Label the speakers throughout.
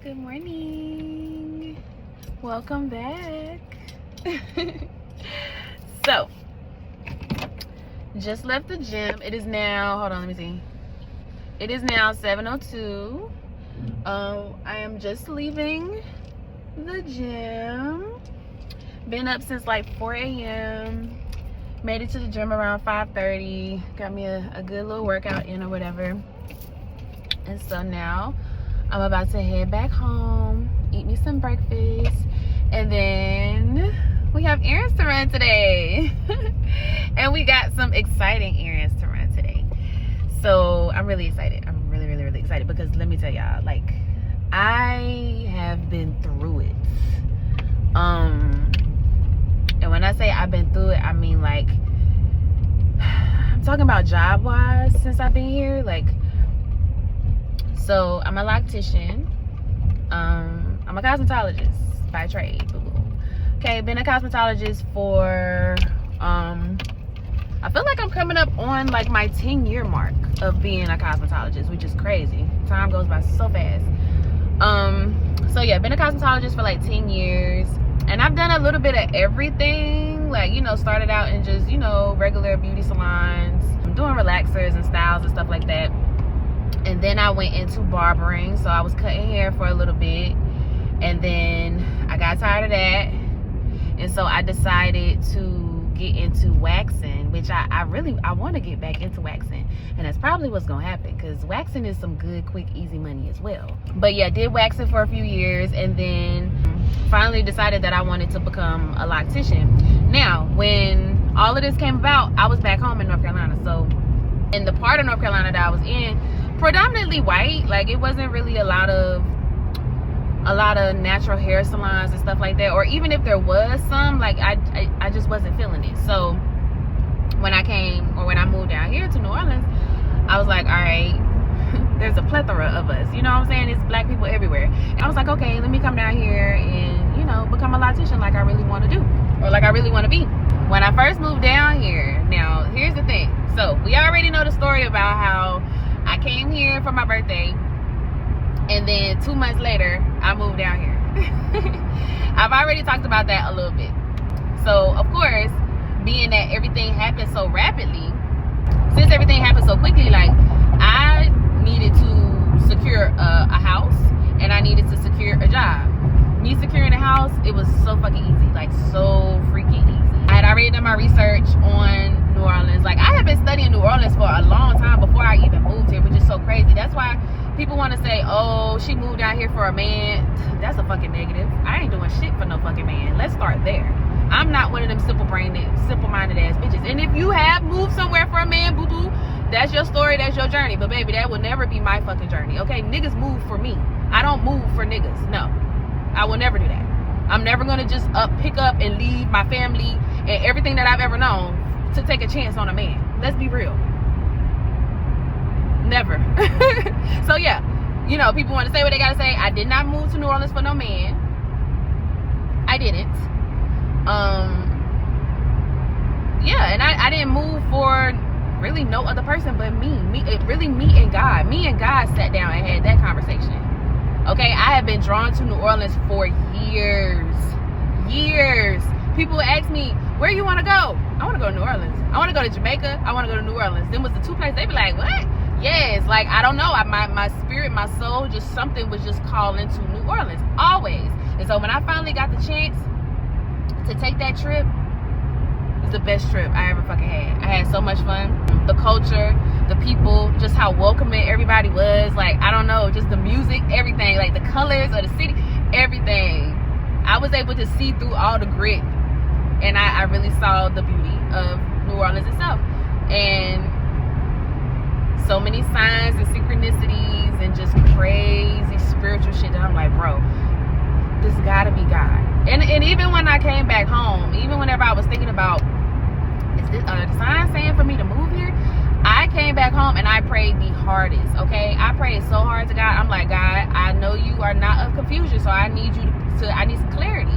Speaker 1: Good morning. Welcome back. So, just left the gym. It is now, hold on, let me see. It is now 7:02. I am just leaving the gym. Been up since like 4 a.m. Made it to the gym around 5:30. Got me a good little workout in or whatever. And so now I'm about to head back home, eat me some breakfast, and then we have errands to run today. And we got some exciting errands to run today. So I'm really excited. I'm really excited because let me tell y'all, like, I have been through it. And when I say I've been through it, I mean, like, I'm talking about job-wise since I've been here. Like, so I'm a loctician. I'm a cosmetologist by trade. Okay, been a cosmetologist for I feel like I'm coming up on like my 10-year mark of being a cosmetologist, which is crazy. Time goes by so fast. So yeah, been a cosmetologist for like 10 years, and I've done a little bit of everything. Like, you know, started out in just, you know, regular beauty salons, doing relaxers and styles and stuff like that. And then I went into barbering, so I was cutting hair for a little bit, and then I got tired of that, and so I decided to get into waxing, which I want to get back into waxing, and that's probably what's gonna happen, because waxing is some good, quick, easy money as well. But yeah, did waxing for a few years, and then finally decided that I wanted to become a loctician. Now, when all of this came about, I was back home in North Carolina, so in the part of North Carolina that I was in, predominantly white. Like, it wasn't really a lot of natural hair salons and stuff like that, or even if there was some, like, I just wasn't feeling it. So when I moved down here to New Orleans, I was like, all right, there's a plethora of us, you know what I'm saying? It's black people everywhere. And I was like, okay, let me come down here and, you know, become a loctician like I really want to do, or like I really want to be. When I first moved down here, now here's the thing. So we already know the story about how I came here for my birthday, and then 2 months later I moved down here. I've already talked about that a little bit. So of course, being that everything happened so rapidly, since everything happened so quickly, like, I needed to secure a house, and I needed to secure a job. Me securing a house, it was so fucking easy, like so freaking easy. I had already done my research on New Orleans. Like, I had been studying New Orleans for a long time before I even moved here, which is so crazy. That's why people want to say, oh, she moved down here for a man. That's a fucking negative. I ain't doing shit for no fucking man. Let's start there. I'm not one of them simple-minded ass bitches. And if you have moved somewhere for a man, boo-boo, that's your story, that's your journey. But baby, that will never be my fucking journey, okay? Niggas move for me. I don't move for niggas. No, I will never do that. I'm never gonna just pick up and leave my family and everything that I've ever known to take a chance on a man. Let's be real. Never. So yeah, you know, people want to say what they gotta say. I did not move to New Orleans for no man. I didn't. Yeah, and I didn't move for really no other person but me and God. Me and God sat down and had that conversation. Okay, I have been drawn to New Orleans for years. People would ask me, where you want to go? I want to go to New Orleans. I want to go to Jamaica. I want to go to New Orleans. Them was the two places. They'd be like, what? Yes, like, I don't know. My spirit, my soul, just something was just calling to New Orleans, always. And so when I finally got the chance to take that trip, it was the best trip I ever fucking had. I had so much fun. The culture, the people, just how welcoming everybody was. Like, I don't know, just the music, everything. Like, the colors of the city, everything. I was able to see through all the grit, and I really saw the beauty of New Orleans itself. And so many signs and synchronicities and just crazy spiritual shit that I'm like, bro, this gotta be God. And even when I came back home, even whenever I was thinking about, is this the sign saying for me to move here? I came back home and I prayed the hardest, okay? I prayed so hard to God. I'm like, God, I know you are not of confusion, so I need you I need some clarity.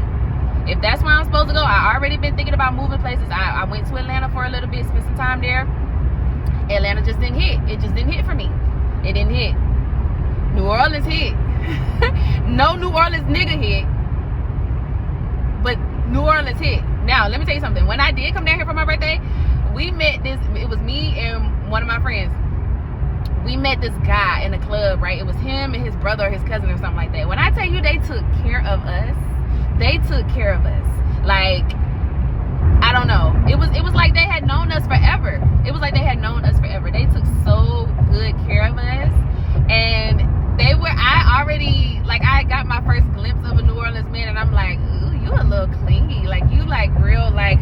Speaker 1: If that's where I'm supposed to go, I already been thinking about moving places. I went to Atlanta for a little bit, spent some time there. Atlanta just didn't hit. It just didn't hit for me. It didn't hit. New Orleans hit. No New Orleans nigga hit, but New Orleans hit. Now, let me tell you something. When I did come down here for my birthday, we met this, it was me and one of my friends. We met this guy in a club, right? It was him and his brother or his cousin or something like that. When I tell you they took care of us, they took care of us. Like, I don't know. It was like they had known us forever. It was like they had known us forever. They took so good care of us. And I already, like, I got my first glimpse of a New Orleans man, and I'm like, ooh, you a little clingy. Like, you like real, like,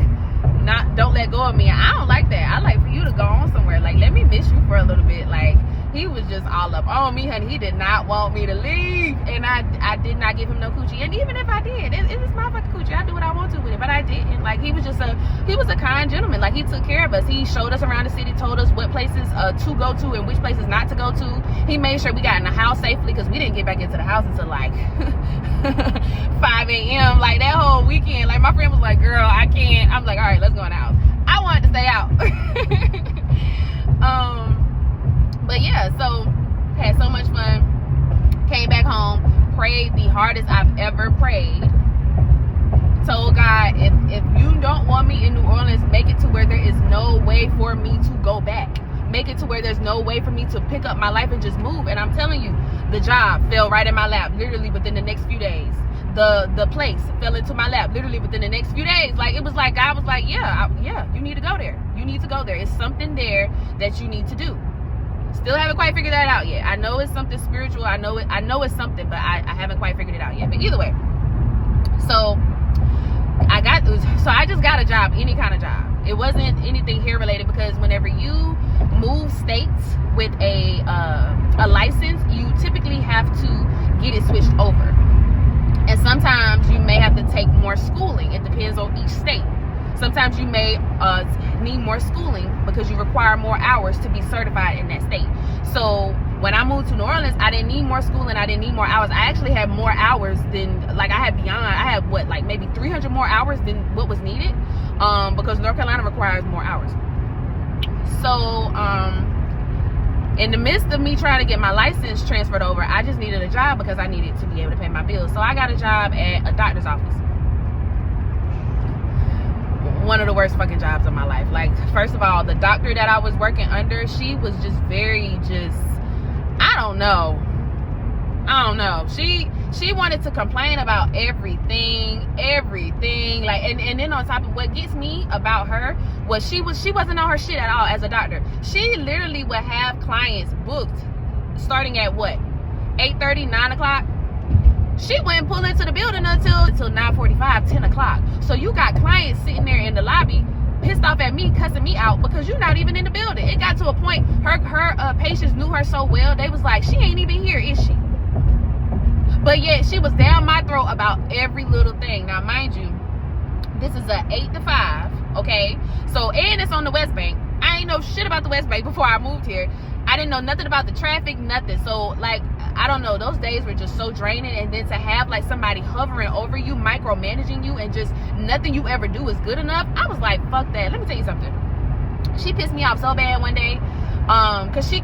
Speaker 1: don't let go of me. I don't like that. I like for you to go on somewhere. Like, let me miss you for a little bit. Like, he was just all up on me, honey. He did not want me to leave, and I did not give him no coochie. And even if I did, it was my fucking coochie. I do what I want to with it, but I didn't. Like, he was a kind gentleman. Like, he took care of us. He showed us around the city, told us what places to go to and which places not to go to. He made sure we got in the house safely, because we didn't get back into the house until like 5 a.m. Like, that whole weekend. Like, my friend was like, girl, I can't. I'm like, all right, let's go in the house. I wanted to stay out. But yeah, so had so much fun. Came back home, prayed the hardest I've ever prayed. Told God, if you don't want me in New Orleans, make it to where there is no way for me to go back. Make it to where there's no way for me to pick up my life and just move. And I'm telling you, the job fell right in my lap literally within the next few days. The place fell into my lap literally within the next few days. Like, it was like God was like, yeah, you need to go there. You need to go there. It's something there that you need to do. Still haven't quite figured that out yet. I know it's something spiritual. I know it's something, but I haven't quite figured it out yet. But either way, so I just got a job, any kind of job. It wasn't anything hair related, because whenever you move states with a license, you typically have to get it switched over. And sometimes you may have to take more schooling. It depends on each state. Sometimes you may need more schooling because you require more hours to be certified in that state. So when I moved to New Orleans, I didn't need more schooling. I didn't need more hours. I actually had more hours than, like, I had what, like maybe 300 more hours than what was needed, because North Carolina requires more hours. So in the midst of me trying to get my license transferred over, I just needed a job because I needed to be able to pay my bills. So I got a job at a doctor's office. One of the worst fucking jobs of my life. Like, first of all, the doctor that I was working under, she was just I don't know. She wanted to complain about everything. Like, and then on top of what gets me about her was she wasn't on her shit at all as a doctor. She literally would have clients booked starting at what, 8:30, 9 o'clock. She wouldn't pull into the building until 9:45, 10 o'clock. So you got clients sitting there in the lobby pissed off at me, cussing me out because you're not even in the building. It got to a point, her patients knew her so well, they was like, she ain't even here, is she? But yet she was down my throat about every little thing. Now, mind you, this is a 8 to 5, okay? So, and it's on the West Bank. I ain't know shit about the West Bank before I moved here. I didn't know nothing about the traffic, nothing. So, like, I don't know, those days were just so draining. And then to have, like, somebody hovering over you, micromanaging you, and just nothing you ever do is good enough, I was like, fuck that. Let me tell you something. She pissed me off so bad one day, because she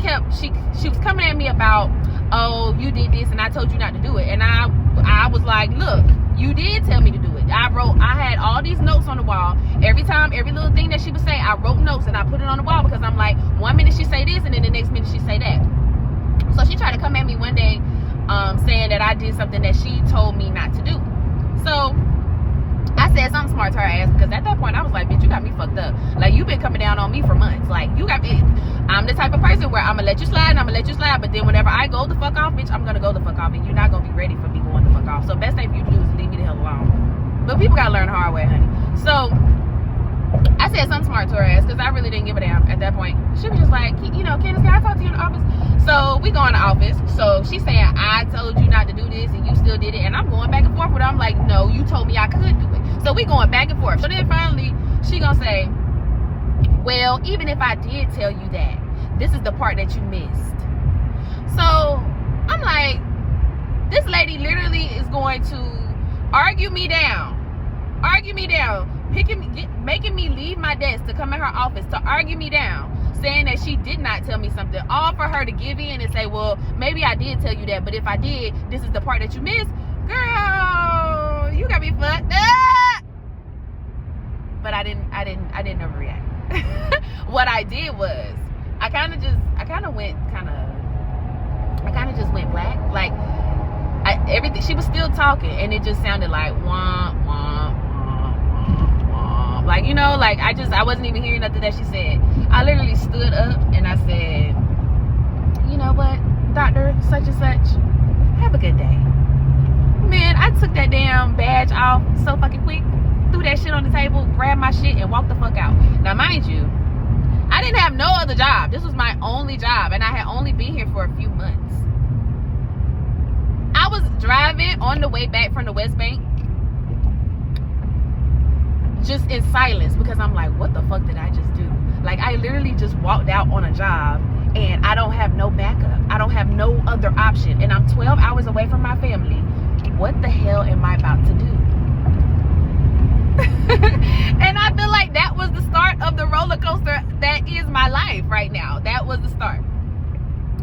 Speaker 1: was coming at me about, oh, you did this and I told you not to do it. And I was like, look, you did tell me to do it. I had all these notes on the wall. Every little thing that she would say, I wrote notes and I put it on the wall, because I'm like, one minute she say this and then the next minute she say that. So she tried to come at me one day, saying that I did something that she told me not to do. So I said something smart to her ass, because at that point I was like, bitch, you got me fucked up. Like, you've been coming down on me for months. Like, you got me. I'm the type of person where I'm gonna let you slide and I'm gonna let you slide, but then whenever I go the fuck off, bitch, I'm gonna go the fuck off, and you're not gonna be ready for me going the fuck off. So best thing for you to do is leave me the hell alone. But people gotta learn the hard way, honey. So I said something smart to her ass, because I really didn't give a damn at that point. She was just like, you know, Candace, can I talk to you in the office? So we go in the office. So she's saying, I told you not to do this and you still did it. And I'm going back and forth with her. I'm like, no, you told me I could do it. So we going back and forth. So then finally she gonna say, well, even if I did tell you that, this is the part that you missed. So I'm like, this lady literally is going to argue me down, making me leave my desk to come in her office to argue me down, saying that she did not tell me something, all for her to give in and say, well, maybe I did tell you that, but if I did, this is the part that you missed. Girl, you got me fucked up. But I didn't overreact. What I did was I kind of just went black. Like everything, she was still talking and it just sounded like wah, wah, wah, wah, wah. Like, you know, like I wasn't even hearing nothing that she said. I literally stood up and I said, you know what, Dr. Such and Such, have a good day. Man, I took that damn badge off so fucking quick, threw that shit on the table, grabbed my shit, and walked the fuck out. Now, mind you, I didn't have no other job. This was my only job, and I had only been here for a few months. I was driving on the way back from the West Bank, just in silence, because I'm like, what the fuck did I just do? Like, I literally just walked out on a job, and I don't have no backup. I don't have no other option, and I'm 12 hours away from my family. What the hell am I about to do? And I feel like that was the start of the roller coaster that is my life right now. That was the start.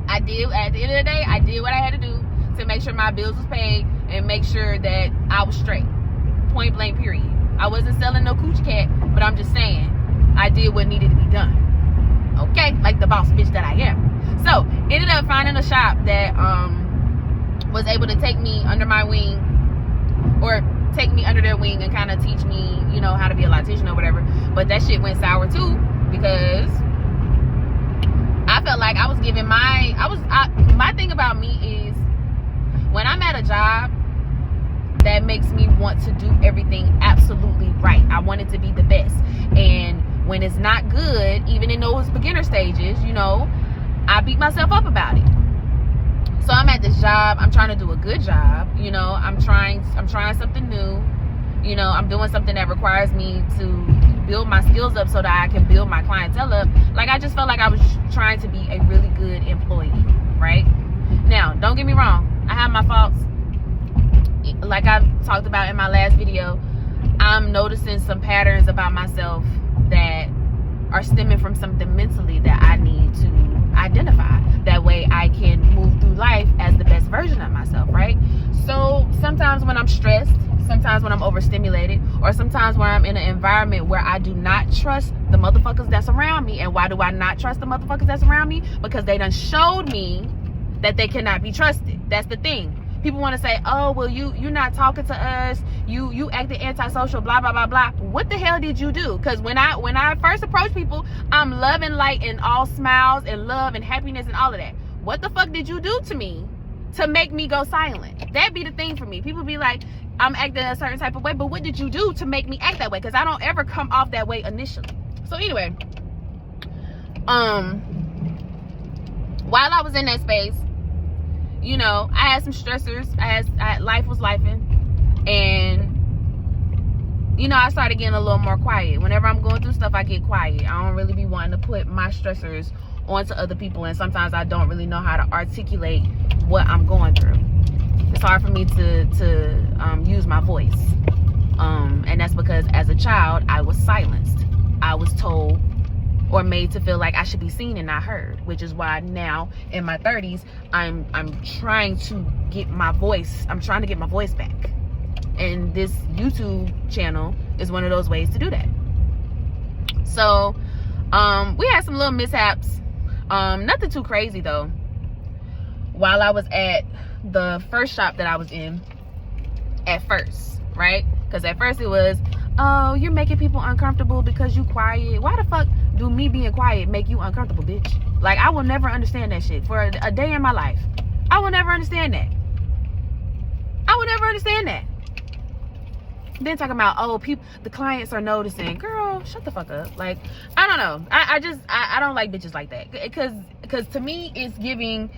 Speaker 1: At the end of the day, I did what I had to do to make sure my bills was paid and make sure that I was straight. Point blank, period. I wasn't selling no coochie cat, but I'm just saying I did what needed to be done. Okay? Like the boss bitch that I am. So, ended up finding a shop that was able to take me under my wing, or take me under their wing and kind of teach me, you know, how to be a loctician or whatever. But that shit went sour too, because I felt like I was giving my thing about me is, when I'm at a job that makes me want to do everything absolutely right, I want it to be the best. And when it's not good, even in those beginner stages, you know, I beat myself up about it. So I'm at this job, I'm trying to do a good job, you know, I'm trying something new, you know, I'm doing something that requires me to build my skills up so that I can build my clientele up. Like, I just felt like I was trying to be a really good employee, right? Now, don't get me wrong, I have my faults. Like I've talked about in my last video, I'm noticing some patterns about myself that are stemming from something mentally that I need to identify. That way I can move through life as the best version of myself, right? So sometimes when I'm stressed, sometimes when I'm overstimulated, or sometimes when I'm in an environment where I do not trust the motherfuckers that's around me. And why do I not trust the motherfuckers that's around me? Because they done showed me that they cannot be trusted. That's the thing. People want to say, oh, well, you're not talking to us, you acted antisocial, blah blah blah blah. What the hell did you do? Because when I first approach people, I'm love and light and all smiles and love and happiness and all of that. What the fuck did you do to me to make me go silent? That be the thing for me. People be like, I'm acting a certain type of way, but what did you do to make me act that way? Because I don't ever come off that way initially. So anyway, while I was in that space, you know, I had some stressors. Life was lifing, and you know, I started getting a little more quiet. Whenever I'm going through stuff, I get quiet. I don't really be wanting to put my stressors onto other people, and sometimes I don't really know how to articulate what I'm going through. It's hard for me to use my voice, and that's because as a child I was silenced. I was told or made to feel like I should be seen and not heard, which is why now in my 30s I'm trying to get my voice. I'm trying to get my voice back, and this YouTube channel is one of those ways to do that. So we had some little mishaps, nothing too crazy though, while I was at the first shop that I was in at first, right? Because at first it was, oh, you're making people uncomfortable because you quiet. Why the fuck do me being quiet make you uncomfortable, bitch? Like, I will never understand that shit for a day in my life. I will never understand that. I will never understand that. Then talking about, oh, people, the clients are noticing. Girl, shut the fuck up. Like, I don't know. I don't like bitches like that. Because to me, it's giving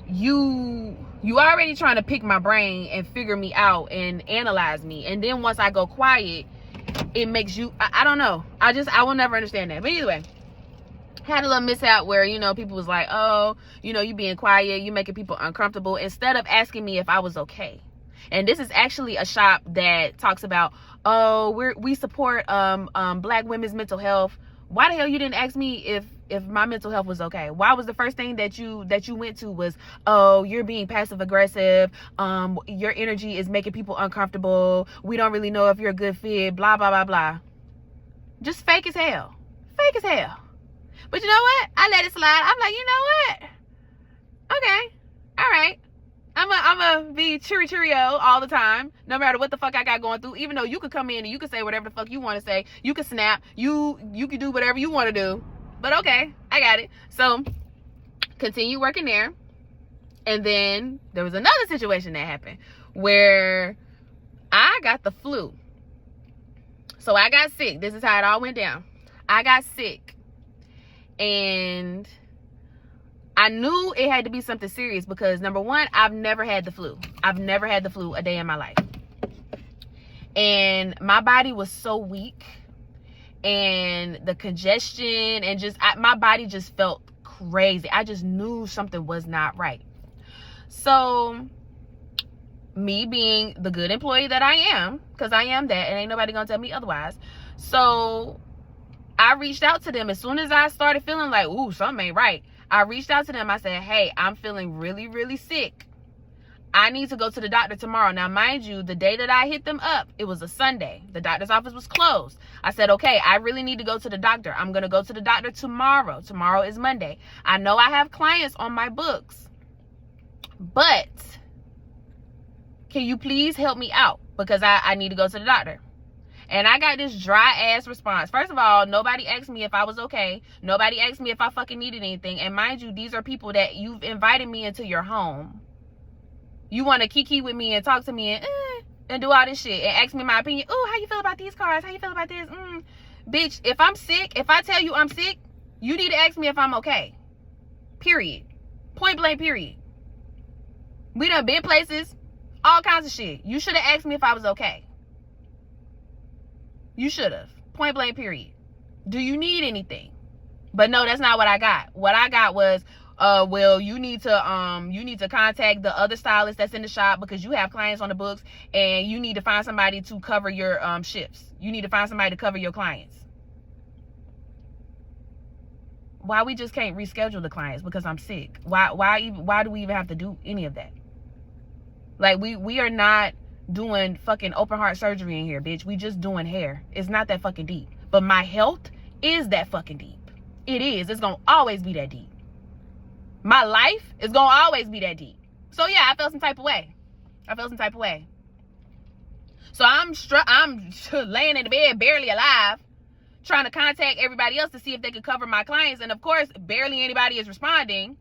Speaker 1: you already trying to pick my brain and figure me out and analyze me. And then once I go quiet, it makes you, I don't know. I will never understand that. But either way, had a little mishap where, you know, people was like, oh, you know, you being quiet, you making people uncomfortable, instead of asking me if I was okay. And this is actually a shop that talks about, oh, we support Black women's mental health. Why the hell you didn't ask me if if my mental health was okay? Why was the first thing that you went to was, oh, you're being passive aggressive, your energy is making people uncomfortable, we don't really know if you're a good fit, blah blah blah blah. Just fake as hell. But you know what? I let it slide. I'm like, you know what? Okay, all right. I'm a be cheerio all the time, no matter what the fuck I got going through. Even though you could come in and you could say whatever the fuck you want to say, you could snap, you could do whatever you want to do. But okay, I got it. So continue working there, and then there was another situation that happened where I got the flu. So I got sick. This is how it all went down. I got sick, and I knew it had to be something serious because, number one, I've never had the flu. I've never had the flu a day in my life. And my body was so weak, and the congestion and just, my body just felt crazy. I just knew something was not right. So me being the good employee that I am, because I am that, and ain't nobody gonna tell me otherwise. So I reached out to them as soon as I started feeling like, ooh, something ain't right. I reached out to them. I said, hey, I'm feeling really, really sick. I need to go to the doctor tomorrow. Now, mind you, the day that I hit them up, it was a Sunday. The doctor's office was closed. I said, okay, I really need to go to the doctor. I'm going to go to the doctor tomorrow. Tomorrow is Monday. I know I have clients on my books, but can you please help me out? Because I need to go to the doctor. And I got this dry ass response. First of all, nobody asked me if I was okay. Nobody asked me if I fucking needed anything. And mind you, these are people that you've invited me into your home. You want to kiki with me and talk to me and do all this shit and ask me my opinion. Oh, how you feel about these cars? How you feel about this? Bitch, if I'm sick, if I tell you I'm sick, you need to ask me if I'm okay. Period. Point blank, period. We done been places, all kinds of shit. You should have asked me if I was okay. You should have. Point blank, period. Do you need anything? But no, that's not what I got. What I got was, well, you need to contact the other stylist that's in the shop because you have clients on the books, and you need to find somebody to cover your shifts. You need to find somebody to cover your clients. Why we just can't reschedule the clients? Because I'm sick. Why do we even have to do any of that? Like, we are not doing fucking open heart surgery in here, bitch. We just doing hair. It's not that fucking deep. But my health is that fucking deep. It is. It's gonna always be that deep. My life is gonna always be that deep. So yeah, I felt some type of way. So I'm laying in the bed, barely alive, trying to contact everybody else to see if they could cover my clients. And of course, barely anybody is responding.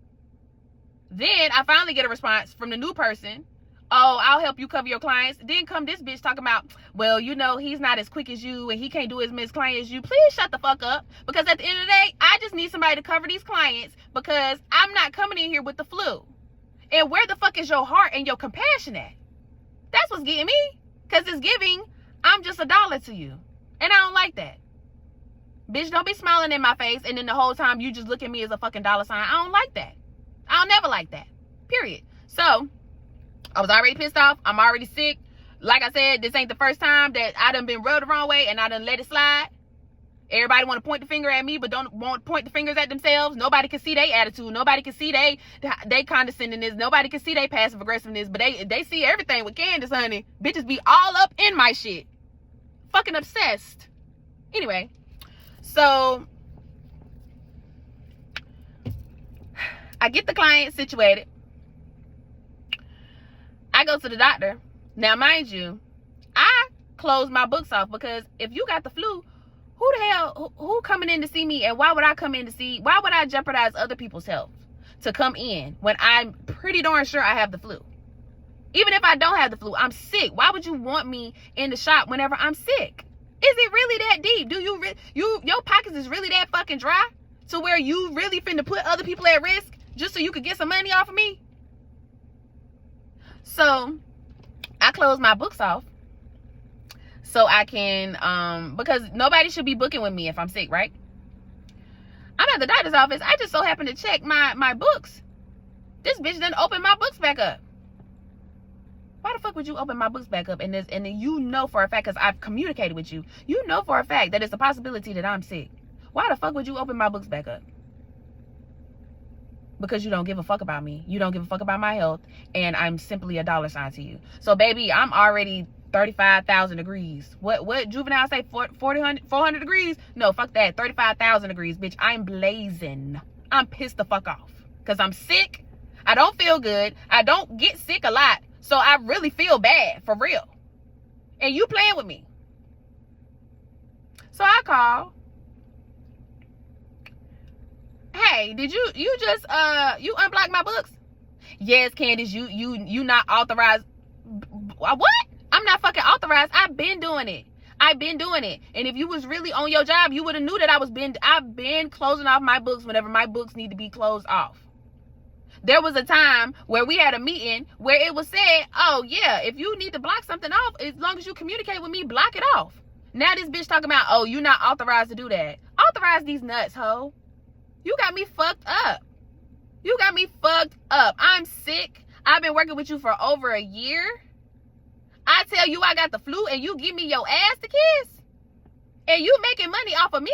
Speaker 1: Then I finally get a response from the new person. Oh, I'll help you cover your clients. Then come this bitch talking about, well, you know, he's not as quick as you and he can't do as many clients as you. Please shut the fuck up. Because at the end of the day, I just need somebody to cover these clients because I'm not coming in here with the flu. And where the fuck is your heart and your compassion at? That's what's getting me. Because it's giving, I'm just $1 to you. And I don't like that. Bitch, don't be smiling in my face and then the whole time you just look at me as a fucking $sign. I don't like that. I'll never like that. Period. So I was already pissed off. I'm already sick. Like I said, this ain't the first time that I done been rubbed the wrong way and I done let it slide. Everybody want to point the finger at me, but don't want to point the fingers at themselves. Nobody can see their attitude. Nobody can see they condescendingness. Nobody can see they passive aggressiveness. But they see everything with Candace, honey. Bitches be all up in my shit. Fucking obsessed. Anyway, so I get the client situated. I go to the doctor. Now, mind you, I close my books off because if you got the flu, who the hell, who coming in to see me? And why would I come in to see, why would I jeopardize other people's health to come in when I'm pretty darn sure I have the flu? Even if I don't have the flu, I'm sick. Why would you want me in the shop whenever I'm sick? Is it really that deep? Do your pockets is really that fucking dry to where you really finna put other people at risk just so you could get some money off of me? So I close my books off so I can, because nobody should be booking with me if I'm sick, right? I'm at the doctor's office. I just so happen to check my books. This bitch didn't open my books back up. Why the fuck would you open my books back up? And then you know for a fact, because I've communicated with you, you know for a fact that it's a possibility that I'm sick. Why the fuck would you open my books back up? because you don't give a fuck about me. You don't give a fuck about my health, and I'm simply a dollar sign to you. So baby, I'm already 35,000 degrees. What juvenile say? 400 degrees? No, fuck that. 35,000 degrees, bitch. I'm blazing. I'm pissed the fuck off because I'm sick. I don't feel good. I don't get sick a lot, so I really feel bad for real. And you playing with me. So I call. Hey, did you just you unblock my books? Yes, Candace, you not authorized. What? I'm not fucking authorized. I've been doing it. And if you was really on your job, you would have knew that I've been closing off my books whenever my books need to be closed off. There was a time where we had a meeting where it was said, oh yeah, if you need to block something off, as long as you communicate with me, block it off. Now this bitch talking about, oh, you're not authorized to do that. Authorize these nuts, ho. You got me fucked up. I'm sick. I've been working with you for over a year. I tell you I got the flu and you give me your ass to kiss. And you making money off of me.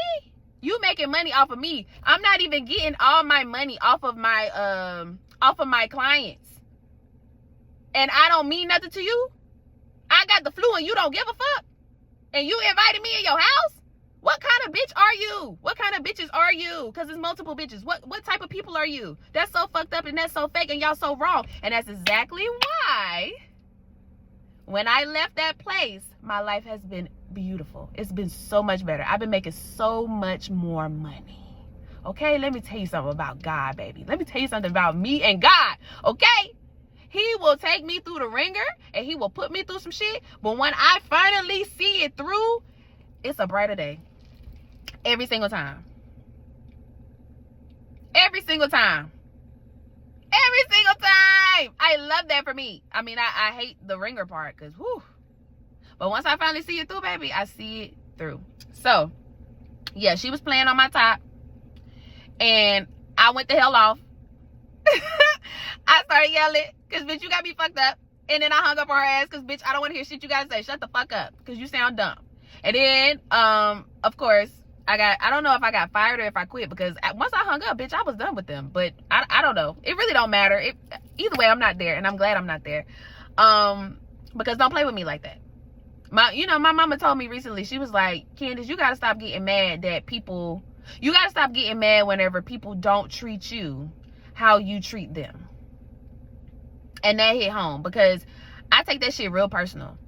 Speaker 1: I'm not even getting all my money off of my clients. And I don't mean nothing to you. I got the flu and you don't give a fuck. And you invited me in your house? What kind of bitch are you? What kind of bitches are you? Because there's multiple bitches. What type of people are you? That's so fucked up and that's so fake and y'all so wrong. And that's exactly why when I left that place, my life has been beautiful. It's been so much better. I've been making so much more money. Okay, let me tell you something about God, baby. Let me tell you something about me and God, okay? He will take me through the ringer and he will put me through some shit. But when I finally see it through, it's a brighter day. Every single time. I love that for me. I mean, I hate the ringer part because, whew. But once I finally see it through, baby, I see it through. So, yeah, she was playing on my top. And I went the hell off. I started yelling because, bitch, you got me fucked up. And then I hung up on her ass because, bitch, I don't want to hear shit you got to say. Shut the fuck up because you sound dumb. And then, of course, I don't know if I got fired or if I quit because once I hung up, bitch, I was done with them. But I don't know. It really don't matter. Either way, I'm not there, and I'm glad I'm not there. Because don't play with me like that. My mama told me recently, she was like, Candace, you got to stop getting mad you got to stop getting mad whenever people don't treat you how you treat them. And that hit home because I take that shit real personal.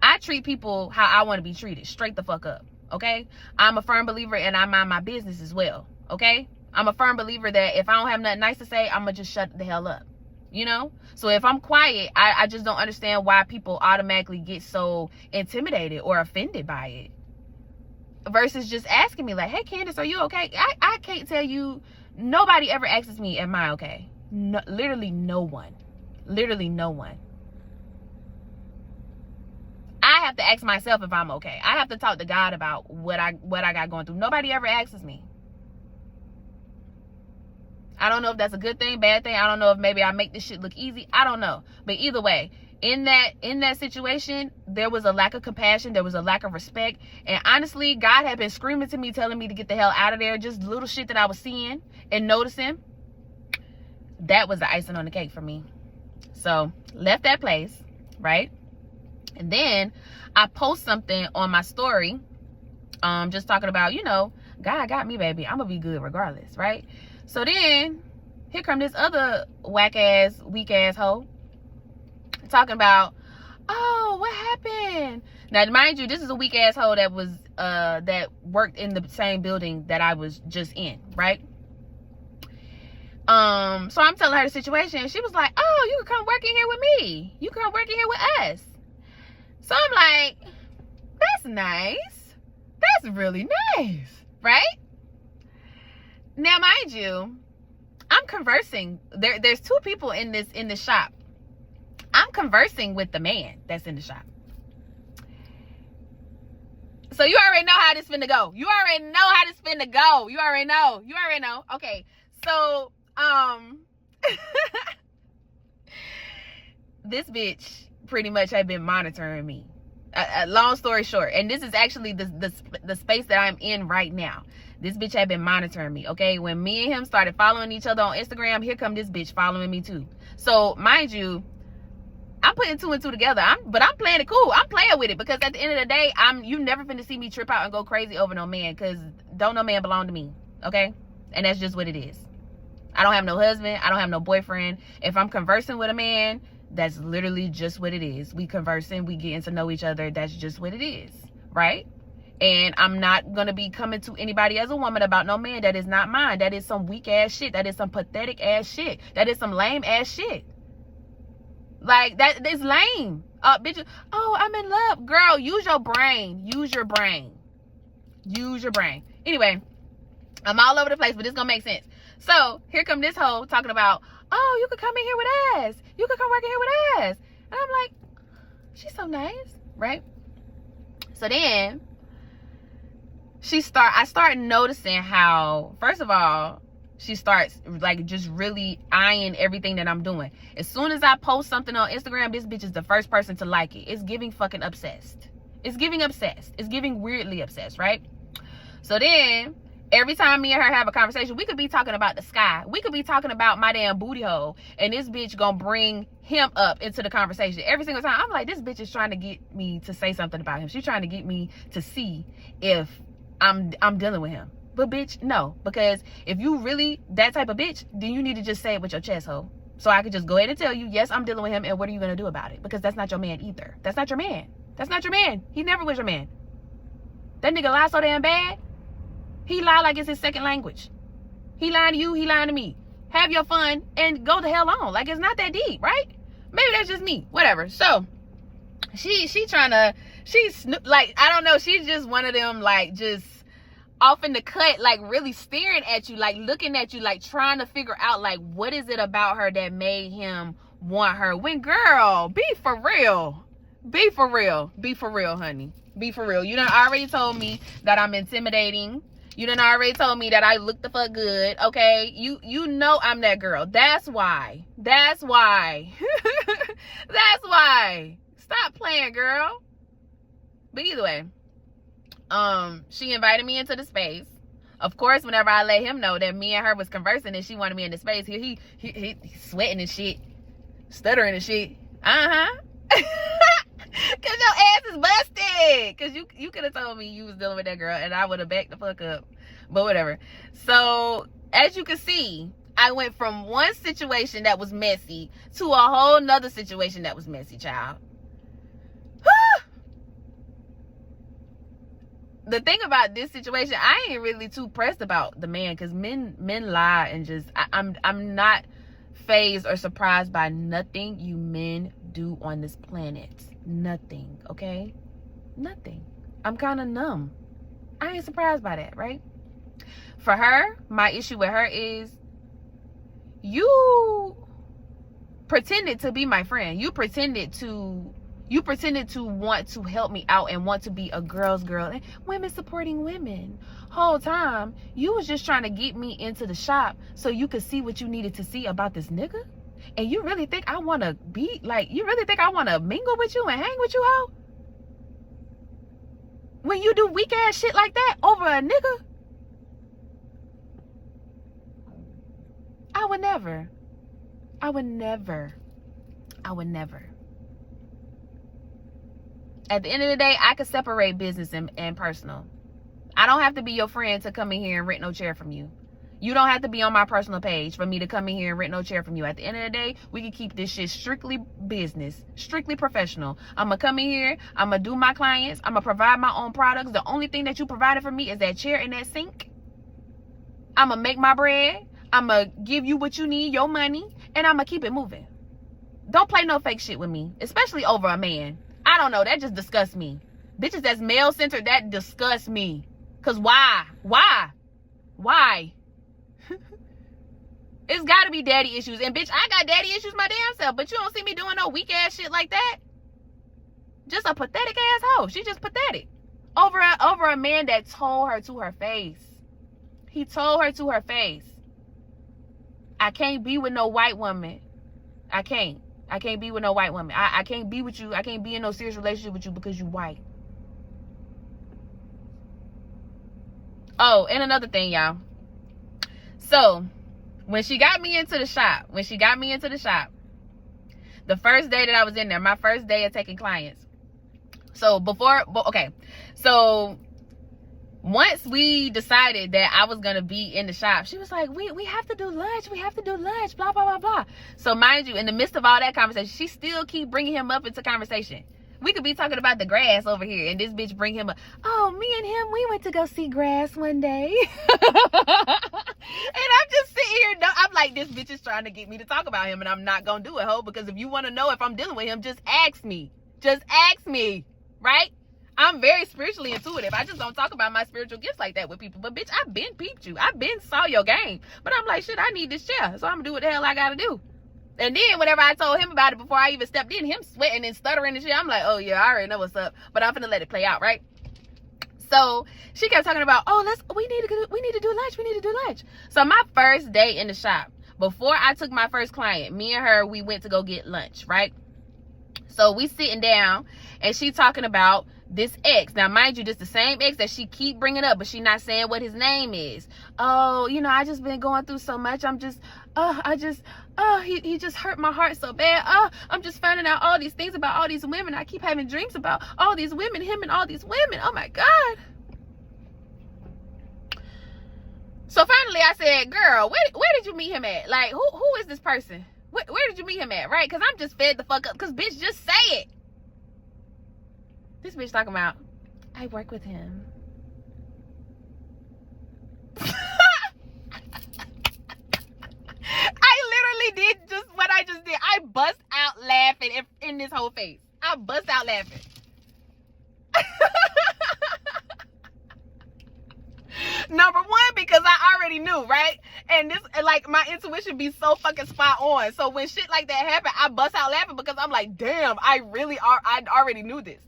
Speaker 1: I treat people how I want to be treated, straight the fuck up. Okay, I'm a firm believer and I mind my business as well. Okay, I'm a firm believer that if I don't have nothing nice to say, I'm gonna just shut the hell up. So if I'm quiet, I just don't understand why people automatically get so intimidated or offended by it versus just asking me like, hey Candace, are you okay? I can't tell you, nobody ever asks me, am I okay? No, literally no one. I have to ask myself if I'm okay. I have to talk to God about what I got going through. Nobody ever asks me. I don't know if that's a good thing, bad thing. I don't know if maybe I make this shit look easy. I don't know. But either way, in that situation, there was a lack of compassion. There was a lack of respect. And honestly, God had been screaming to me, telling me to get the hell out of there. Just little shit that I was seeing and noticing. That was the icing on the cake for me. So, left that place, right? And then I post something on my story, just talking about, God got me, baby. I'm going to be good regardless, right? So then, here come this other whack-ass, weak-ass hoe talking about, oh, what happened? Now, mind you, this is a weak-ass hoe that was, that worked in the same building that I was just in, right? So I'm telling her the situation, and she was like, oh, you can come work in here with me. You can come work in here with us. So I'm like, that's nice. That's really nice, right? Now, mind you, I'm conversing. There's two people in this shop. I'm conversing with the man that's in the shop. So you already know how this finna go. You already know. Okay. So, this bitch pretty much had been monitoring me. Long story short, and this is actually the space that I'm in right now. This bitch had been monitoring me, okay? When me and him started following each other on Instagram, here come this bitch following me too. So, mind you, I'm putting 2 and 2 together. But I'm playing it cool. I'm playing with it because at the end of the day, you never finna see me trip out and go crazy over no man, because don't no man belong to me, okay? And that's just what it is. I don't have no husband. I don't have no boyfriend. If I'm conversing with a man, that's literally just what it is. We conversing, we getting to know each other. That's just what it is, right? And I'm not gonna be coming to anybody as a woman about no man that is not mine. That is some weak ass shit. That is some pathetic ass shit. That is some lame ass shit. Like, that is lame. Bitch, oh, I'm in love. Girl, use your brain. Use your brain. Use your brain. Anyway, I'm all over the place, but it's gonna make sense. So, here come this hoe talking about, oh, you could come in here with us. You could come work in here with us. And I'm like, she's so nice, right? So then, I start noticing how, first of all, she starts like just really eyeing everything that I'm doing. As soon as I post something on Instagram, this bitch is the first person to like it. It's giving fucking obsessed. It's giving obsessed. It's giving weirdly obsessed, right? So then, every time me and her have a conversation, we could be talking about the sky. We could be talking about my damn booty hole. And this bitch gonna bring him up into the conversation. Every single time, I'm like, this bitch is trying to get me to say something about him. She's trying to get me to see if I'm dealing with him. But bitch, no. Because if you really that type of bitch, then you need to just say it with your chest, ho. So I could just go ahead and tell you, yes, I'm dealing with him, and what are you gonna do about it? Because that's not your man either. That's not your man. That's not your man. He never was your man. That nigga lie so damn bad. He lie like it's his second language. He lying to you, he lying to me. Have your fun and go the hell on. Like, it's not that deep, right? Maybe that's just me. Whatever. So, she's like, I don't know, she's just one of them, like, just off in the cut, like really staring at you, like looking at you, like trying to figure out, like, what is it about her that made him want her? When, girl, be for real. Be for real. Be for real, honey. Be for real. You done already told me that I'm intimidating. You done already told me that I look the fuck good, okay? You know I'm that girl. That's why. That's why. That's why. Stop playing, girl. But either way, she invited me into the space. Of course, whenever I let him know that me and her was conversing and she wanted me in the space, he sweating and shit, stuttering and shit. Cause your ass is busted. Cause you could have told me you was dealing with that girl and I would have backed the fuck up. But whatever. So as you can see, I went from one situation that was messy to a whole nother situation that was messy, child. The thing about this situation, I ain't really too pressed about the man, because men lie, and just I'm not fazed or surprised by nothing you men do on this planet. Nothing, okay? Nothing. I'm kind of numb. I ain't surprised by that, right? For her, my issue with her is you pretended to be my friend. You pretended to want to help me out and want to be a girl's girl. Women supporting women. Whole time, you was just trying to get me into the shop so you could see what you needed to see about this nigga? And you really think I want to be, like, you really think I want to mingle with you and hang with you, hoe? When you do weak ass shit like that over a nigga? I would never. At the end of the day, I could separate business and personal. I don't have to be your friend to come in here and rent no chair from you. You don't have to be on my personal page for me to come in here and rent no chair from you. At the end of the day, we can keep this shit strictly business, strictly professional. I'm going to come in here. I'm going to do my clients. I'm going to provide my own products. The only thing that you provided for me is that chair and that sink. I'm going to make my bread. I'm going to give you what you need, your money, and I'm going to keep it moving. Don't play no fake shit with me, especially over a man. I don't know. That just disgusts me. Bitches that's male-centered, that disgusts me. Because why? It's got to be daddy issues. And, bitch, I got daddy issues my damn self. But you don't see me doing no weak-ass shit like that. Just a pathetic asshole. She just pathetic. Over a man that told her to her face. He told her to her face, I can't be with no white woman. I can't. I can't be with no white woman. I can't be with you. I can't be in no serious relationship with you because you white. Oh, and another thing, y'all. So, when she got me into the shop, the first day that I was in there, my first day of taking clients. So, So, once we decided that I was going to be in the shop, she was like, we have to do lunch. We have to do lunch, blah, blah, blah, blah. So, mind you, in the midst of all that conversation, she still keep bringing him up into conversation. We could be talking about the grass over here, and this bitch bring him up. Oh, me and him, we went to go see grass one day. And I'm just sitting here, I'm like, this bitch is trying to get me to talk about him, and I'm not going to do it, ho, because if you want to know if I'm dealing with him, just ask me. Just ask me, right? I'm very spiritually intuitive. I just don't talk about my spiritual gifts like that with people. But, bitch, I've been peeped you. I've been saw your game. But I'm like, shit, I need this chair, so I'm going to do what the hell I got to do. And then whenever I told him about it before I even stepped in, him sweating and stuttering and shit, I'm like, oh, yeah, I already know what's up. But I'm finna let it play out, right? So she kept talking about, oh, we need to do lunch. So my first day in the shop, before I took my first client, me and her, we went to go get lunch, right? So we sitting down, and she talking about this ex. Now, mind you, this the same ex that she keep bringing up, but she not saying what his name is. Oh, I just been going through so much. He just hurt my heart so bad. I'm just finding out all these things about all these women. I keep having dreams about all these women, him and all these women. Oh my God. So finally I said, girl, where did you meet him at? Like, who is this person? Where did you meet him at? Right? Because I'm just fed the fuck up. Because bitch, just say it. This bitch talking about, I work with him. I literally did just what I just did. I bust out laughing in this whole face. I bust out laughing. Number one, because I already knew, right? And this, like, my intuition be so fucking spot on. So when shit like that happen, I bust out laughing because I'm like, damn, I already knew this.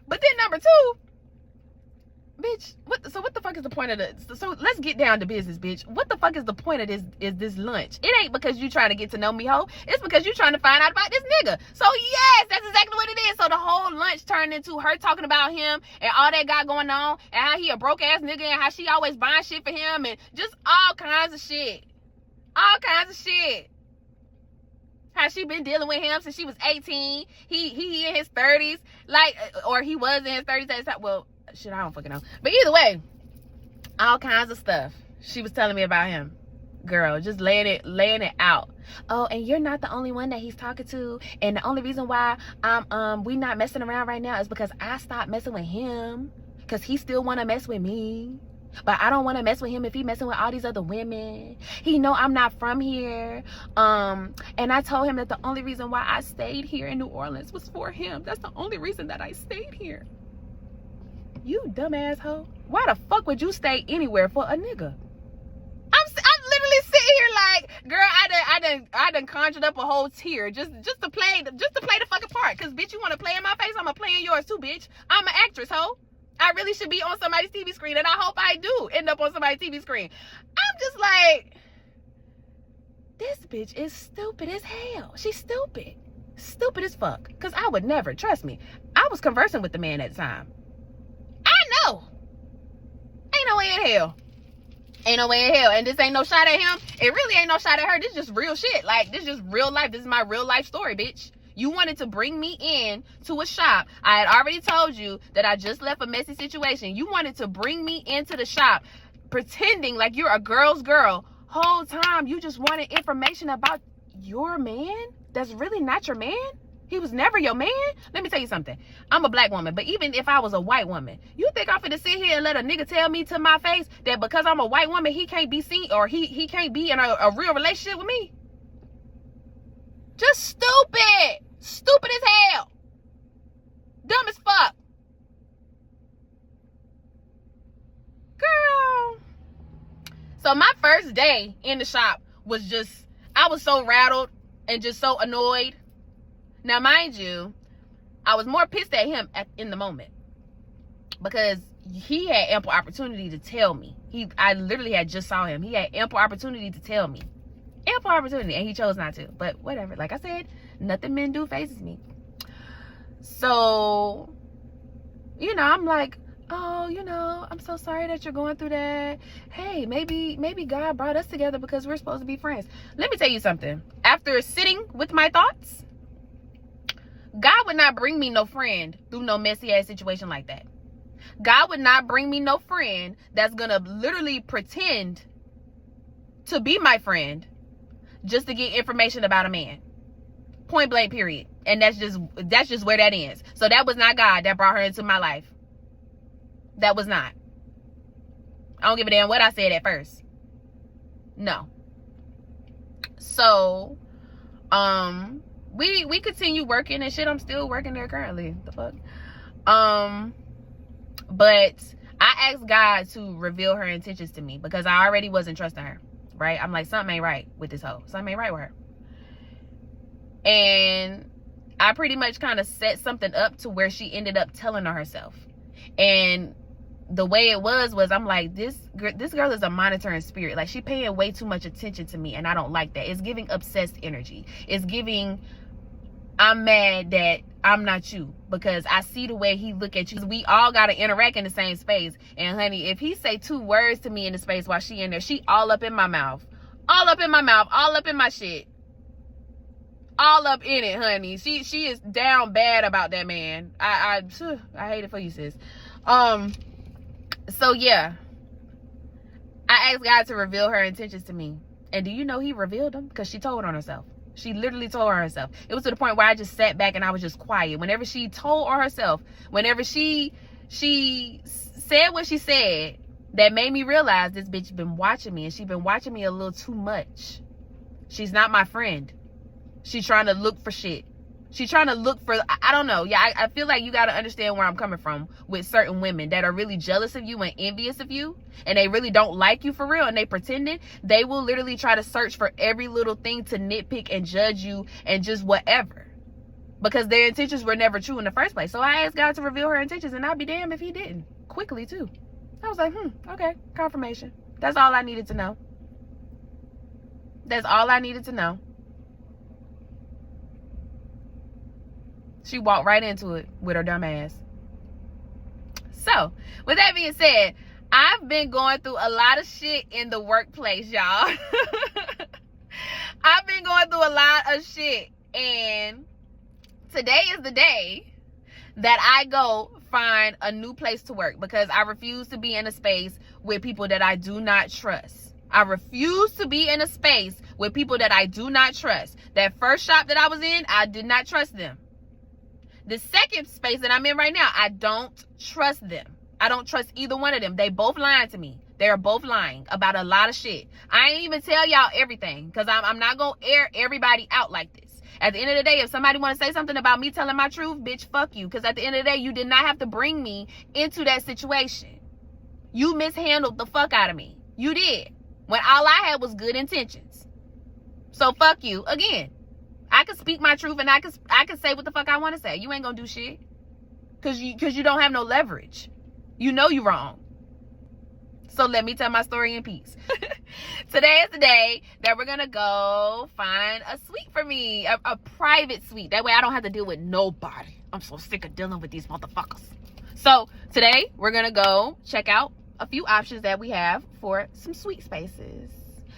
Speaker 1: But then number two, bitch, what the fuck is the point of this? So let's get down to business, bitch. What the fuck is the point of this lunch? It ain't because you trying to get to know me, ho. It's because you trying to find out about this nigga. So yes, that's exactly what it is. So the whole lunch turned into her talking about him and all that got going on and how he a broke ass nigga and how she always buying shit for him and just all kinds of shit. All kinds of shit. How she been dealing with him since she was 18. He in his 30s. Like, or he was in his 30s at the time. Well, shit, I don't fucking know. But either way, all kinds of stuff she was telling me about him. Girl, just laying it out. Oh, and you're not the only one that he's talking to. And the only reason why we not messing around right now is because I stopped messing with him. Because he still want to mess with me. But I don't want to mess with him if he messing with all these other women. He know I'm not from here. And I told him that the only reason why I stayed here in New Orleans was for him. That's the only reason that I stayed here. You dumb asshole. Why the fuck would you stay anywhere for a nigga? I'm literally sitting here like, girl, I done conjured up a whole tear just to play the fucking part. Cause bitch, you want to play in my face? I'ma play in yours too, bitch. I'm an actress, ho. I really should be on somebody's TV screen, and I hope I do end up on somebody's TV screen. I'm just like, this bitch is stupid as hell. She's stupid. Stupid as fuck. Because I would never, trust me. I was conversing with the man at the time. I know. Ain't no way in hell. Ain't no way in hell. And this ain't no shot at him. It really ain't no shot at her. This is just real shit. Like, this is just real life. This is my real life story, bitch. You wanted to bring me in to a shop. I had already told you that I just left a messy situation. You wanted to bring me into the shop pretending like you're a girl's girl. Whole time you just wanted information about your man that's really not your man. He was never your man. Let me tell you something. I'm a black woman, but even if I was a white woman, you think I'm finna sit here and let a nigga tell me to my face that because I'm a white woman, he can't be seen or he can't be in a real relationship with me? Just stupid. Stupid as hell. Dumb as fuck. Girl. So my first day in the shop was just, I was so rattled and just so annoyed. Now, mind you, I was more pissed at him in the moment because he had ample opportunity to tell me. I literally had just saw him. He had ample opportunity to tell me. Ample opportunity, and he chose not to. But whatever. Like I said, Nothing men do phases me. So, you know, I'm like, oh, you know, I'm so sorry that you're going through that. Hey, maybe God brought us together because we're supposed to be friends. Let me tell you something. After sitting with my thoughts, God would not bring me no friend through no messy ass situation like that. God would not bring me no friend that's gonna literally pretend to be my friend just to get information about a man. Point blank, period. And that's just where that ends. So that was not God that brought her into my life. That was not. I don't give a damn what I said at first. No. So, we continue working and shit. I'm still working there currently. The fuck? But I asked God to reveal her intentions to me because I already wasn't trusting her, right? I'm like, something ain't right with this hoe. Something ain't right with her. And I pretty much kind of set something up to where she ended up telling on herself. And the way it was I'm like, this girl is a monitoring spirit. Like, she paying way too much attention to me, and I don't like that. It's giving obsessed energy. It's giving, I'm mad that I'm not you because I see the way he look at you. We all got to interact in the same space. And honey, if he say 2 words to me in the space while she in there, she all up in my mouth. All up in my mouth. All up in my shit. All up in it, honey. She is down bad about that man. I hate it for you, sis. So yeah. I asked God to reveal her intentions to me. And do you know he revealed them? Because she told on herself. She literally told on herself. It was to the point where I just sat back and I was just quiet. Whenever she told on herself, whenever she said what she said, that made me realize this bitch been watching me, and she been watching me a little too much. She's not my friend. She's trying to look for shit. She's trying to look for, I don't know. Yeah, I feel like you got to understand where I'm coming from with certain women that are really jealous of you and envious of you, and they really don't like you for real, and they pretending. They will literally try to search for every little thing to nitpick and judge you and just whatever, because their intentions were never true in the first place. So I asked God to reveal her intentions, and I'd be damned if he didn't. Quickly too. I was like, okay, confirmation. That's all I needed to know. That's all I needed to know. She walked right into it with her dumb ass. So, with that being said, I've been going through a lot of shit in the workplace, y'all. I've been going through a lot of shit. And today is the day that I go find a new place to work, because I refuse to be in a space with people that I do not trust. I refuse to be in a space with people that I do not trust. That first shop that I was in, I did not trust them. The second space that I'm in right now, I don't trust them. I don't trust either one of them. They both lying to me. They're both lying about a lot of shit. I ain't even tell y'all everything, because I'm not going to air everybody out like this. At the end of the day, if somebody want to say something about me telling my truth, bitch, fuck you. Because at the end of the day, you did not have to bring me into that situation. You mishandled the fuck out of me. You did. When all I had was good intentions. So fuck you. Again, I can speak my truth, and I can say what the fuck I want to say. You ain't gonna do shit. Cause you don't have no leverage. You know you wrong. So let me tell my story in peace. Today is the day that we're gonna go find a suite for me. A private suite. That way I don't have to deal with nobody. I'm so sick of dealing with these motherfuckers. So today we're gonna go check out a few options that we have for some suite spaces.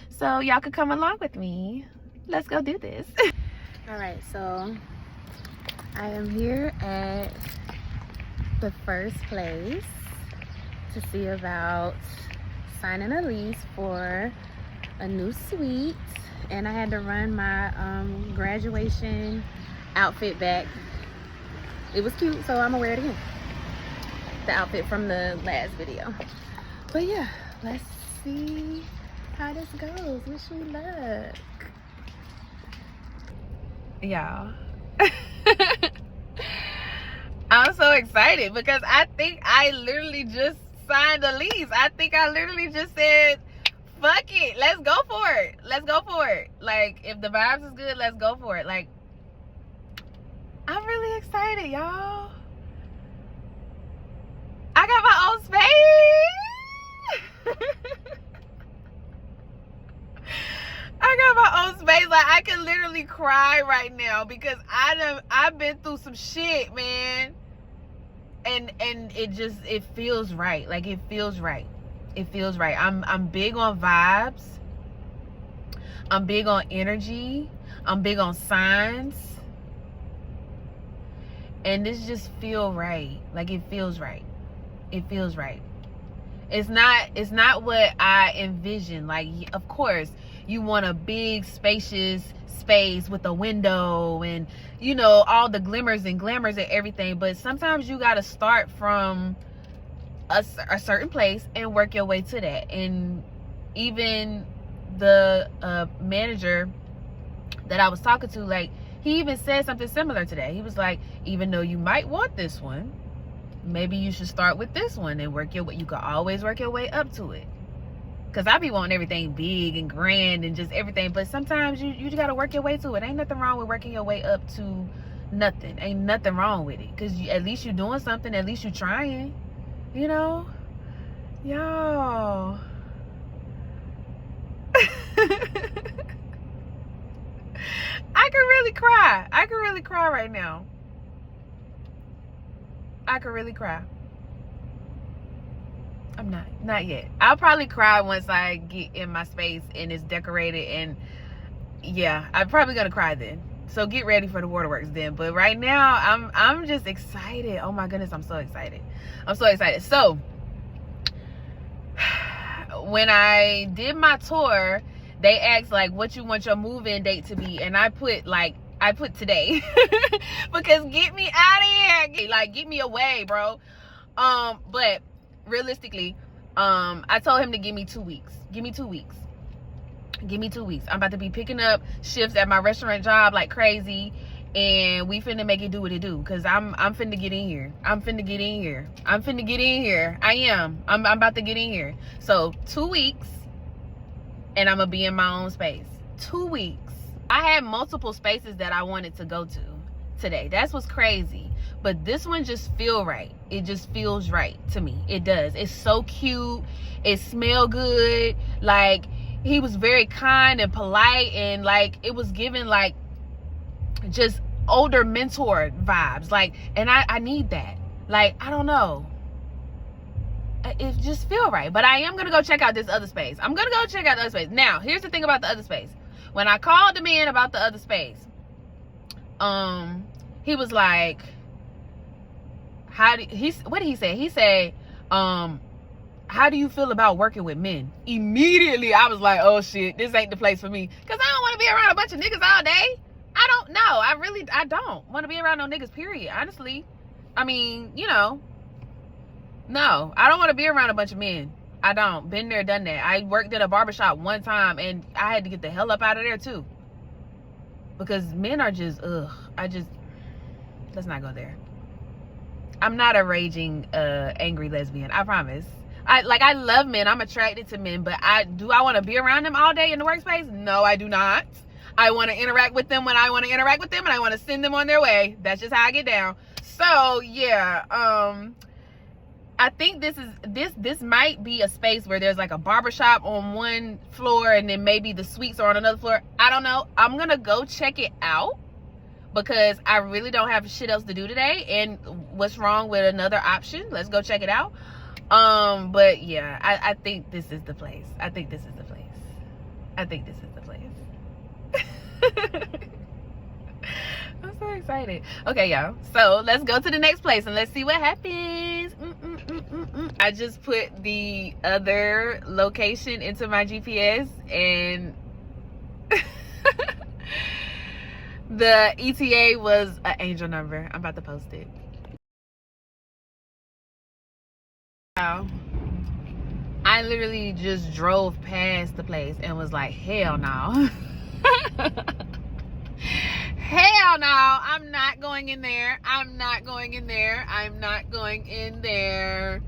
Speaker 1: So y'all can come along with me. Let's go do this. All right, so I am here at the first place to see about signing a lease for a new suite, and I had to run my graduation outfit back. It was cute, so I'm gonna wear it again. The outfit from the last video. But yeah, let's see how this goes. Wish me luck. Y'all. I'm so excited because I think I literally just signed a lease. I think I literally just said, fuck it, let's go for it. Let's go for it. Like, if the vibes is good, let's go for it. Like, I'm really excited, y'all. I got my own space. I got my own space. Like, I can literally really cry right now because I've been through some shit, man. And it feels right. Like, it feels right. It feels right. I'm big on vibes. I'm big on energy. I'm big on signs. And this just feel right. Like, it feels right. It feels right. It's not what I envisioned. Like, of course, you want a big, spacious space with a window and, you know, all the glimmers and glamours and everything. But sometimes you got to start from a certain place and work your way to that. And even the manager that I was talking to, like, he even said something similar today. He was like, even though you might want this one, maybe you should start with this one and work your way. You can always work your way up to it. Because I be wanting everything big and grand and just everything. But sometimes you just got to work your way to it. Ain't nothing wrong with working your way up to nothing. Ain't nothing wrong with it. Because at least you doing something. At least you trying. You know? Y'all. I could really cry. I could really cry right now. I could really cry. I'm not yet. I'll probably cry once I get in my space and it's decorated, and yeah, I'm probably gonna cry then. So get ready for the waterworks then. But right now, I'm just excited. Oh my goodness, I'm so excited. I'm so excited. So when I did my tour, they asked like what you want your move-in date to be, and I put today because get me out of here, like get me away, bro. But realistically, I told him to give me 2 weeks. Give me 2 weeks. Give me 2 weeks. I'm about to be picking up shifts at my restaurant job like crazy, and we finna make it do what it do. Cause I'm finna get in here. I'm finna get in here. I'm finna get in here. I am. I'm about to get in here. So 2 weeks, and I'm gonna be in my own space. 2 weeks. I had multiple spaces that I wanted to go to today. That's what's crazy. But this one just feel right. It just feels right to me. It does. It's so cute. It smell good. Like, he was very kind and polite, and like it was giving like just older mentor vibes. Like, and I need that. Like, I don't know. It just feel right. But I am gonna go check out this other space. I'm gonna go check out the other space. Now, here's the thing about the other space. When I called the man about the other space, he was like, what did he say? He said, how do you feel about working with men? Immediately, I was like, oh shit, this ain't the place for me. Because I don't want to be around a bunch of niggas all day. I don't know. I don't want to be around no niggas, period. Honestly. I mean, you know, no, I don't want to be around a bunch of men. I don't. Been there, done that. I worked at a barbershop one time, and I had to get the hell up out of there, too. Because men are just, let's not go there. I'm not a raging, angry lesbian. I promise. I love men. I'm attracted to men. But do I want to be around them all day in the workspace? No, I do not. I want to interact with them when I want to interact with them, and I want to send them on their way. That's just how I get down. So, yeah. I think this might be a space where there's like a barbershop on one floor, and then maybe the suites are on another floor. I don't know. I'm going to go check it out, because I really don't have shit else to do today. And what's wrong with another option? Let's go check it out. But yeah, I think this is the place. I think this is the place. I think this is the place. I'm so excited. Okay, y'all. So let's go to the next place and let's see what happens. I just put the other location into my GPS, and the ETA was an angel number. I'm about to post it. Wow. I literally just drove past the place and was like, hell no. Hell no. I'm not going in there. I'm not going in there. I'm not going in there.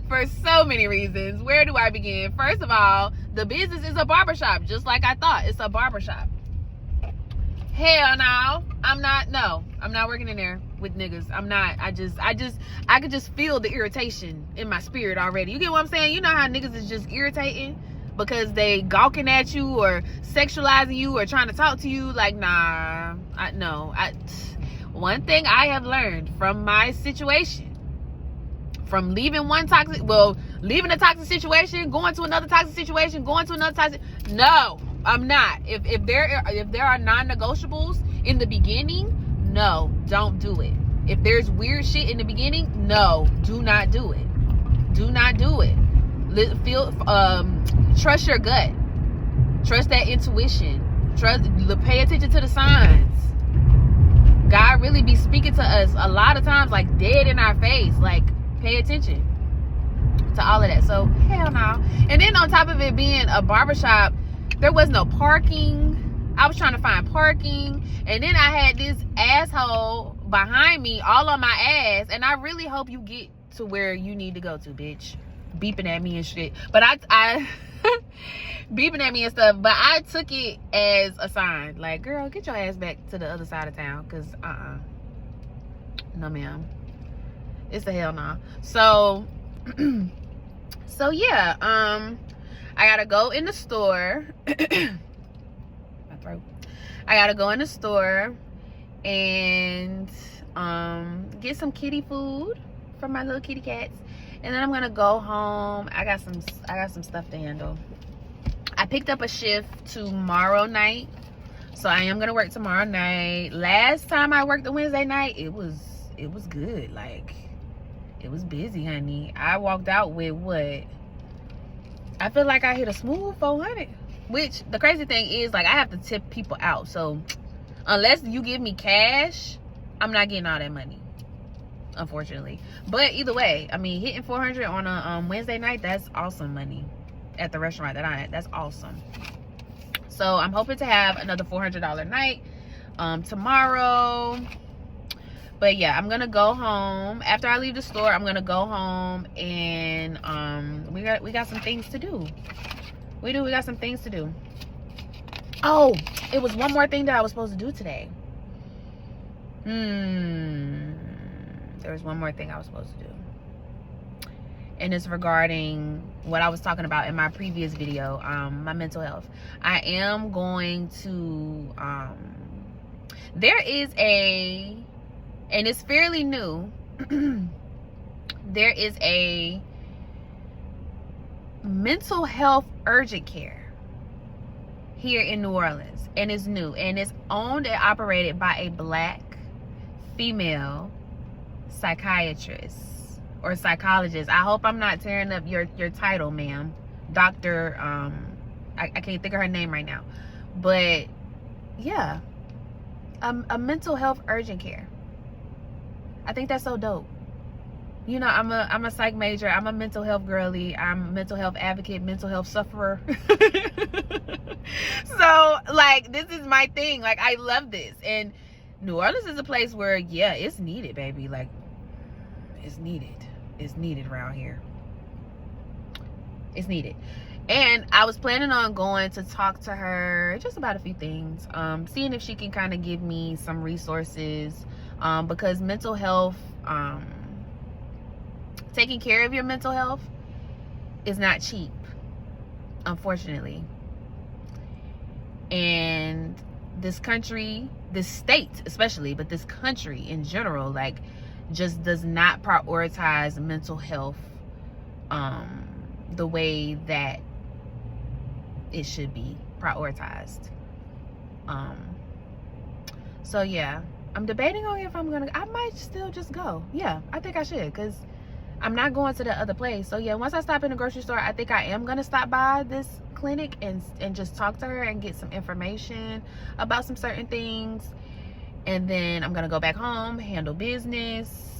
Speaker 1: For so many reasons. Where do I begin? First of all, the business is a barbershop, just like I thought. It's a barbershop. Hell no. I'm not working in there with niggas. I'm not. I could just feel the irritation in my spirit already. You get what I'm saying? You know how niggas is just irritating? because they gawking at you or sexualizing you or trying to talk to you. Like, nah, one thing I have learned from my situation, from leaving a toxic situation, going to another toxic situation, no, I'm not. If there are non-negotiables in the beginning, no, don't do it. If there's weird shit in the beginning, no, do not do it. Do not do it. Trust your gut. Trust that intuition. Pay attention to the signs. God really be speaking to us a lot of times, like dead in our face. Like, pay attention to all of that. So, hell no. And then on top of it being a barbershop, there was no parking. I was trying to find parking. And then I had this asshole behind me all on my ass. And I really hope you get to where you need to go to, bitch. Beeping at me and shit. But I beeping at me and stuff. But I took it as a sign. Like, girl, get your ass back to the other side of town. Because, no, ma'am. It's a hell no. So, yeah. I gotta go in the store. My throat. I gotta go in the store and get some kitty food for my little kitty cats. And then I'm gonna go home. I got some stuff to handle. I picked up a shift tomorrow night, so I am gonna work tomorrow night. Last time I worked the Wednesday night, it was good. Like, it was busy, honey. I walked out with what? I feel like I hit a smooth 400. Which, the crazy thing is, like, I have to tip people out. So, unless you give me cash, I'm not getting all that money, unfortunately. But either way, I mean, hitting 400 on a Wednesday night, that's awesome money at the restaurant that I'm at. That's awesome. So, I'm hoping to have another $400 night tomorrow. But yeah, I'm gonna go home. After I leave the store, I'm gonna go home and we got some things to do. We got some things to do. Oh, it was one more thing that I was supposed to do today. There was one more thing I was supposed to do. And it's regarding what I was talking about in my previous video, my mental health. I am going to there is and it's fairly new. There is a mental health urgent care here in New Orleans, and it's new, and it's owned and operated by a Black female psychiatrist or psychologist. I hope I'm not tearing up your title, ma'am. Dr. I can't think of her name right now, but yeah, a mental health urgent care. I think that's so dope. You know, I'm a psych major. I'm a mental health girly. I'm a mental health advocate, mental health sufferer. So, like, this is my thing. Like, I love this. And New Orleans is a place where, yeah, it's needed, baby. Like, it's needed. It's needed around here. It's needed. And I was planning on going to talk to her just about a few things. Seeing if she can kind of give me some resources. Because mental health, taking care of your mental health is not cheap, unfortunately. And this country, this state especially, but this country in general, like, just does not prioritize mental health the way that it should be prioritized. So yeah, I'm debating on if I might still just go. Yeah, I think I should, because I'm not going to the other place. So yeah, once I stop in the grocery store, I think I am going to stop by this clinic and just talk to her and get some information about some certain things. And then I'm going to go back home, handle business.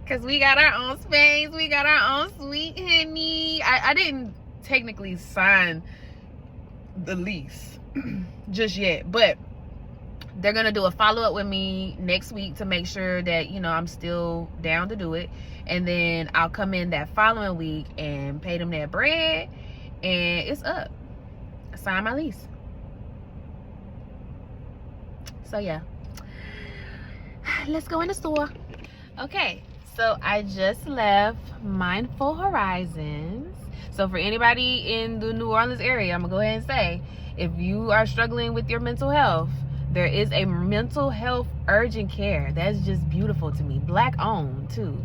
Speaker 1: Because we got our own space. We got our own sweet honey. I didn't technically sign the lease just yet, but they're gonna do a follow-up with me next week to make sure that, you know, I'm still down to do it. And then I'll come in that following week and pay them their bread, and it's up. Sign my lease. So yeah, let's go in the store. Okay, so I just left Mindful Horizons So for anybody in the New Orleans area, I'm gonna go ahead and say, if you are struggling with your mental health, there is a mental health urgent care. That's just beautiful to me. Black owned too.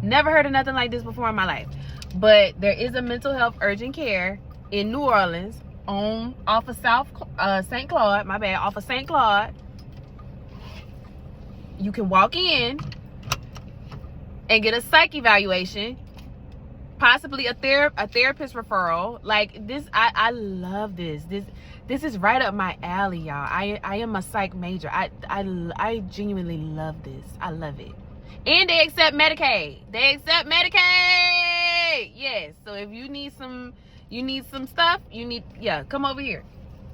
Speaker 1: Never heard of nothing like this before in my life. But there is a mental health urgent care in New Orleans off of St. Claude, off of St. Claude. You can walk in and get a psych evaluation, possibly a therapist referral. Like this, I love this. This is right up my alley, y'all. I am a psych major. I genuinely love this. I love it. And they accept Medicaid. Yes. So if you need some stuff, come over here.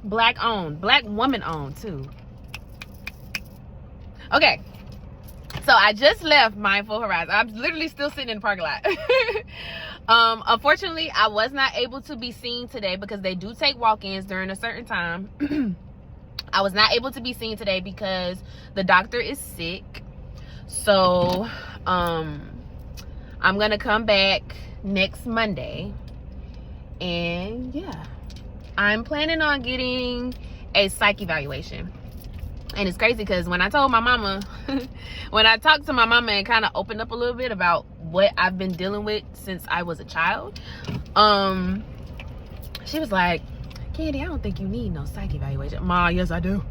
Speaker 1: Black owned, black woman owned too. Okay. So I just left Mindful Horizon. I'm literally still sitting in the parking lot. Unfortunately, I was not able to be seen today because they do take walk-ins during a certain time. I was not able to be seen today because the doctor is sick. So I'm gonna come back next Monday, and yeah, I'm planning on getting a psych evaluation. And it's crazy because when I told my mama, when I talked to my mama and kind of opened up a little bit about what I've been dealing with since I was a child, she was like, Candy, I don't think you need no psych evaluation. Ma, yes I do.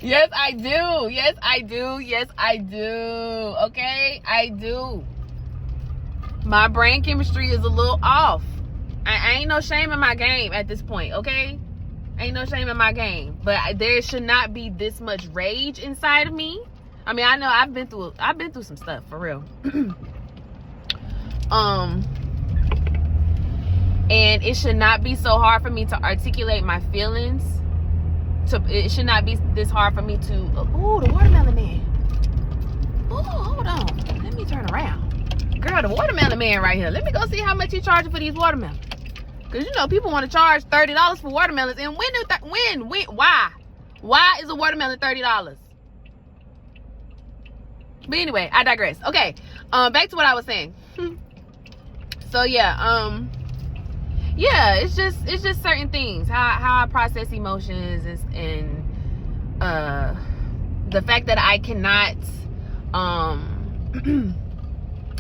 Speaker 1: Yes I do. Okay, I do. My brain chemistry is a little off. I ain't no shame in my game at this point, okay? Ain't no shame in my game, but there should not be this much rage inside of me. I mean, I know I've been through some stuff for real. And it should not be so hard for me to articulate my feelings. It should not be this hard for me to. Oh, the watermelon man. Oh, hold on. Let me turn around. Girl, the watermelon man right here. Let me go see how much he charging for these watermelons. Because, you know, people want to charge $30 for watermelons. And why is a watermelon $30? But anyway, I digress. Okay, back to what I was saying. So, yeah, it's just certain things. How I process emotions and the fact that I cannot,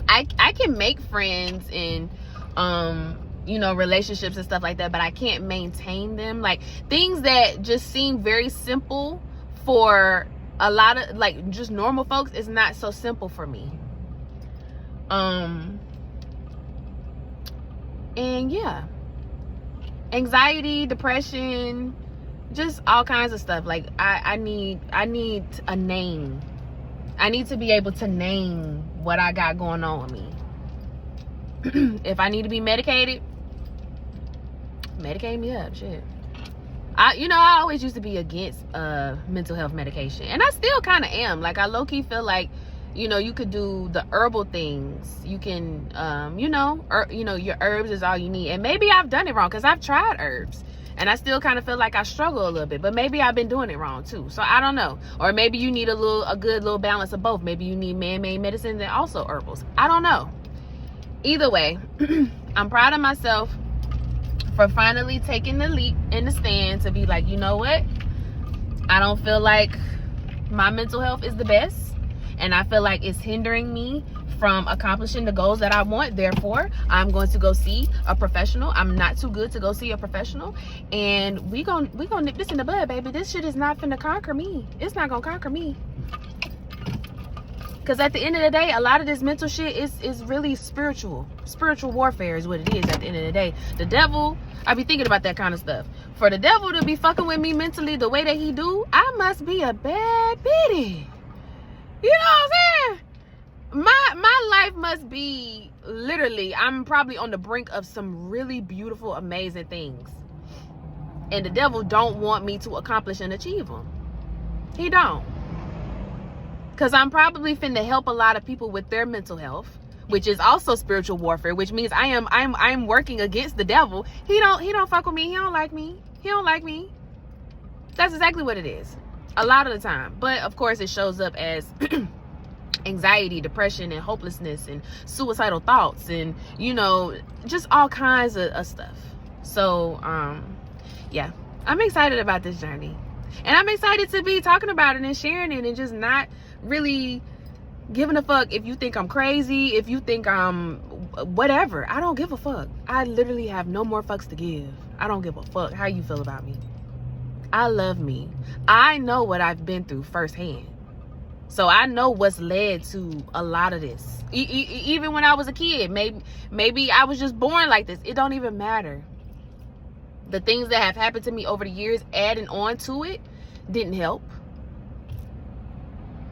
Speaker 1: I can make friends and, you know, relationships and stuff like that, but I can't maintain them. Like things that just seem very simple for a lot of like just normal folks is not so simple for me. And yeah, anxiety, depression, just all kinds of stuff. Like I need a name. I need to be able to name what I got going on with me. If I need to be medicated, medicate me up, shit. I always used to be against mental health medication, and I still kind of am. Like I low-key feel like, you know, you could do the herbal things. You can, your herbs is all you need. And maybe I've done it wrong because I've tried herbs, and I still kind of feel like I struggle a little bit. But maybe I've been doing it wrong too. So I don't know. Or maybe you need a good little balance of both. Maybe you need man-made medicines and also herbals. I don't know. Either way, I'm proud of myself for finally taking the leap in the stand to be like, you know what? I don't feel like my mental health is the best, and I feel like it's hindering me from accomplishing the goals that I want. Therefore, I'm going to go see a professional. I'm not too good to go see a professional, and we gonna nip this in the bud, baby. This shit is not finna conquer me. It's not gonna conquer me. Because at the end of the day, a lot of this mental shit is really spiritual. Spiritual warfare is what it is at the end of the day. The devil, I be thinking about that kind of stuff. For the devil to be fucking with me mentally the way that he do, I must be a bad bitty. You know what I'm saying? My life must be literally, I'm probably on the brink of some really beautiful, amazing things. And the devil don't want me to accomplish and achieve them. He don't. Because I'm probably finna help a lot of people with their mental health, which is also spiritual warfare, which means I'm working against the devil. He don't fuck with me. He don't like me. He don't like me. That's exactly what it is. A lot of the time. But of course it shows up as anxiety, depression, and hopelessness, and suicidal thoughts, and you know, just all kinds of stuff. So yeah, I'm excited about this journey, and I'm excited to be talking about it and sharing it, and just not really giving a fuck if you think I'm crazy, if you think I'm whatever. I don't give a fuck. I literally have no more fucks to give. I don't give a fuck how you feel about me. I love me. I know what I've been through firsthand. So I know what's led to a lot of this. Even when I was a kid, maybe I was just born like this. It don't even matter. The things that have happened to me over the years, adding on to it, didn't help.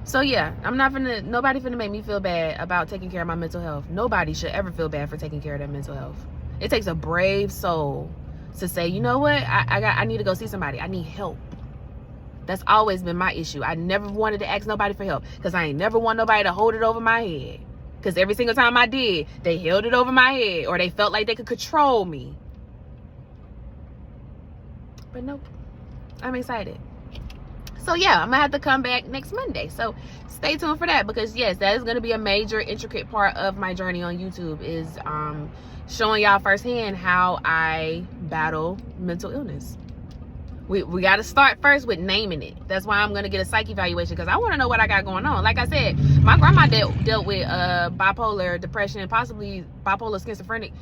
Speaker 1: So yeah, nobody finna make me feel bad about taking care of my mental health. Nobody should ever feel bad for taking care of their mental health. It takes a brave soul to say, you know what, I need to go see somebody. I need help. That's always been my issue. I never wanted to ask nobody for help because I ain't never want nobody to hold it over my head. Because every single time I did, they held it over my head, or they felt like they could control me. But nope, I'm excited. So yeah, I'm gonna have to come back next Monday. So stay tuned for that, because yes, that is gonna be a major, intricate part of my journey on YouTube, is showing y'all firsthand how I battle mental illness. We got to start first with naming it. That's why I'm going to get a psych evaluation, because I want to know what I got going on. Like I said, my grandma dealt with bipolar depression, possibly bipolar schizophrenic.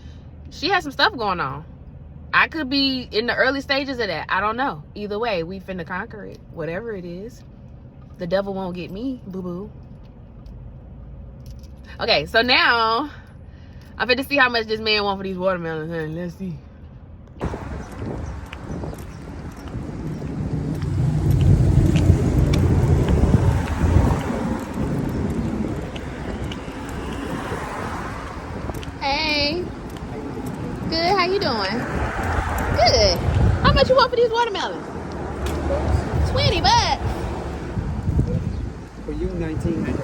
Speaker 1: She has some stuff going on. I could be in the early stages of that. I don't know. Either way, we finna conquer it. Whatever it is. The devil won't get me, boo-boo. Okay, so now I'm finna see how much this man want for these watermelons. Huh? Let's see. Hey. Good, how you doing? Good. How much you want for these watermelons? $20.
Speaker 2: For you, $19.95.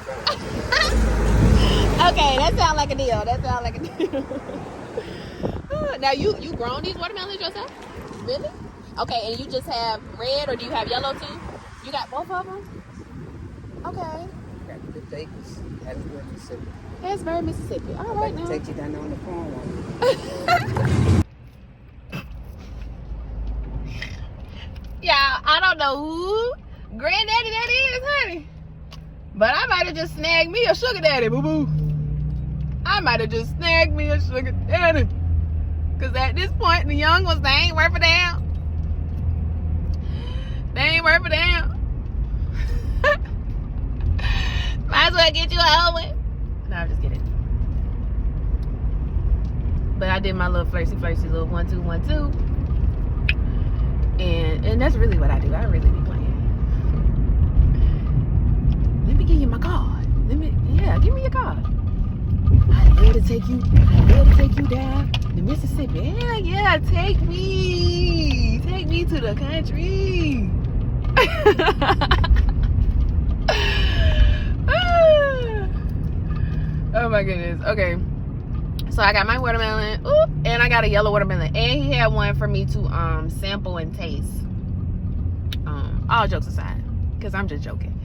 Speaker 1: Okay, that sounds like a deal. Now you grown these watermelons yourself? Really? Okay, and you just have red, or do you have yellow too? You got both of them? Okay.
Speaker 2: Got the Davis, Hattiesburg, Mississippi.
Speaker 1: Hattiesburg, Mississippi. All right, now.
Speaker 2: Take you down there on the phone one.
Speaker 1: Yeah, I don't know who granddaddy that is, honey. But I might have just snagged me a sugar daddy, boo-boo. I might have just snagged me a sugar daddy. Because at this point, the young ones, they ain't worth a damn. They ain't worth a damn. Might as well get you a old one. No, I'm just kidding. But I did my little flirty little 1 2 1 2. And that's really what I do. I really be playing. Let me give you my card. Give me your card. I'm ready to take you down to Mississippi. Hell yeah, take me to the country. Oh my goodness. Okay, so I got my watermelon, and I got a yellow watermelon, and he had one for me to sample and taste. All jokes aside, because I'm just joking.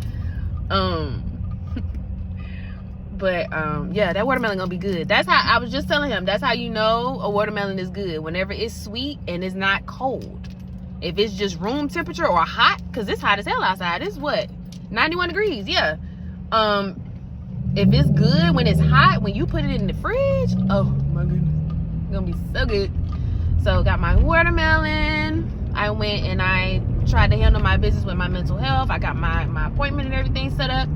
Speaker 1: But yeah, that watermelon gonna be good. That's how I was just telling him. That's how you know a watermelon is good, whenever it's sweet and it's not cold. If it's just room temperature or hot, because it's hot as hell outside. It's what, 91 degrees? Yeah. If it's good when it's hot, when you put it in the fridge, oh my goodness, it's gonna be so good. So got my watermelon. I went and I tried to handle my business with my mental health. I got my appointment and everything set up.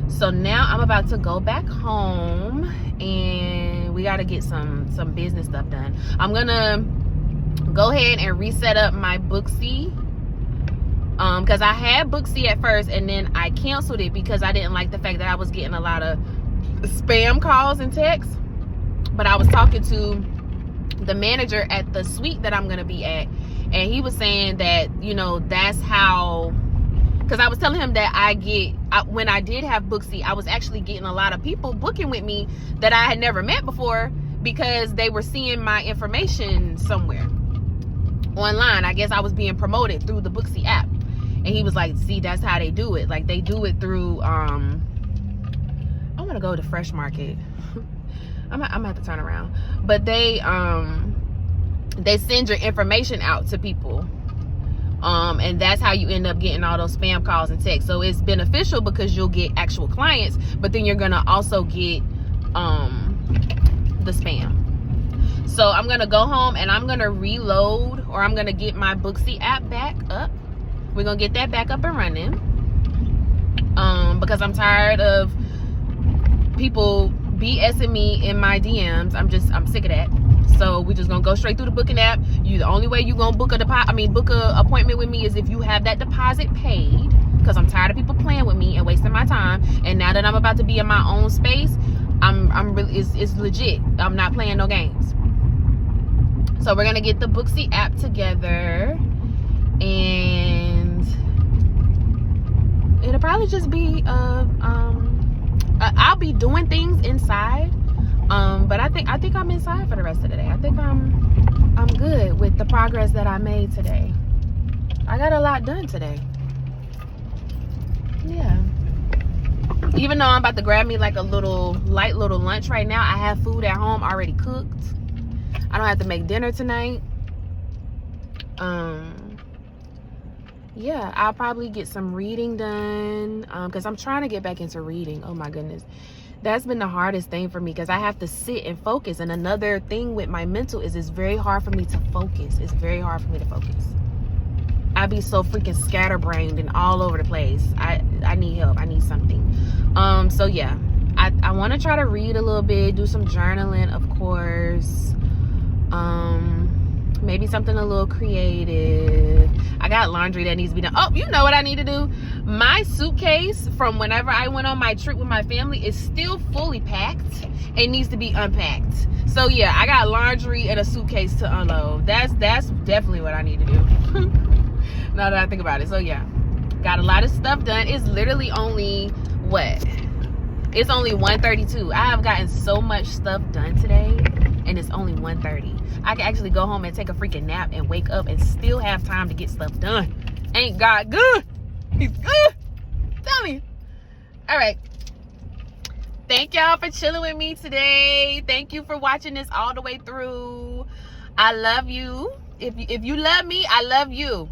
Speaker 1: So now I'm about to go back home, and we got to get some business stuff done. I'm gonna go ahead and reset up my Booksy, because I had Booksy at first, and then I canceled it because I didn't like the fact that I was getting a lot of spam calls and texts. But I was talking to the manager at the suite that I'm gonna be at, and he was saying that, you know, that's how, because I was telling him that when I did have Booksy, I was actually getting a lot of people booking with me that I had never met before, because they were seeing my information somewhere online. I guess I was being promoted through the Booksy app. And he was like, see, that's how they do it. Like, they do it through gotta go to Fresh Market. I'm gonna have to turn around. But they send your information out to people. And that's how you end up getting all those spam calls and texts. So it's beneficial because you'll get actual clients, but then you're gonna also get the spam. So I'm gonna go home and I'm gonna reload, or I'm gonna get my Booksy app back up. We're gonna get that back up and running. Because I'm tired of people BSing me in my DMs. I'm sick of that. So we're just gonna go straight through the booking app. The only way you gonna book a appointment with me is if you have that deposit paid. Because I'm tired of people playing with me and wasting my time. And now that I'm about to be in my own space, I'm really, it's legit. I'm not playing no games. So we're gonna get the Booksy app together, and it'll probably just be I'll be doing things inside, but I think I'm inside for the rest of the day. I think I'm good with the progress that I made today. I got a lot done today. Yeah. Even though I'm about to grab me like a light little lunch right now, I have food at home already cooked. I don't have to make dinner tonight. Yeah, I'll probably get some reading done, because I'm trying to get back into reading. Oh my goodness, that's been the hardest thing for me, because I have to sit and focus. And another thing with my mental is it's very hard for me to focus. It's very hard for me to focus. I be so freaking scatterbrained and all over the place. I need help. I need something. So yeah, I want to try to read a little bit, do some journaling, of course. Maybe something a little creative. I got laundry that needs to be done. Oh, you know what I need to do? My suitcase from whenever I went on my trip with my family is still fully packed. It needs to be unpacked. So yeah, I got laundry and a suitcase to unload. That's definitely what I need to do. Now that I think about it. So yeah, got a lot of stuff done. It's literally only what? It's only 1:32. I have gotten so much stuff done today, and it's only 1:30. I can actually go home and take a freaking nap and wake up and still have time to get stuff done. Ain't God good? He's good. Tell me. All right. Thank y'all for chilling with me today. Thank you for watching this all the way through. I love you. If you love me, I love you.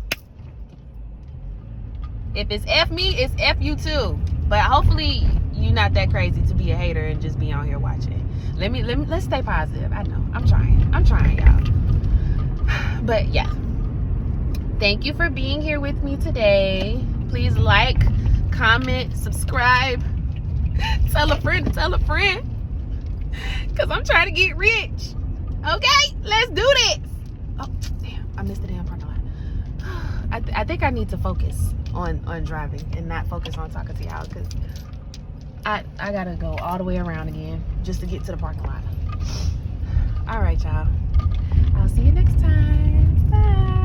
Speaker 1: If it's F me, it's F you too. But hopefully you're not that crazy to be a hater and just be on here watching. Let's stay positive. I know. I'm trying, y'all. But yeah. Thank you for being here with me today. Please like, comment, subscribe. Tell a friend to tell a friend. Because I'm trying to get rich. Okay? Let's do this. Oh, damn. I missed the damn parking lot. I think I need to focus on driving and not focus on talking to y'all, because I gotta go all the way around again just to get to the parking lot. All right, y'all. I'll see you next time. Bye.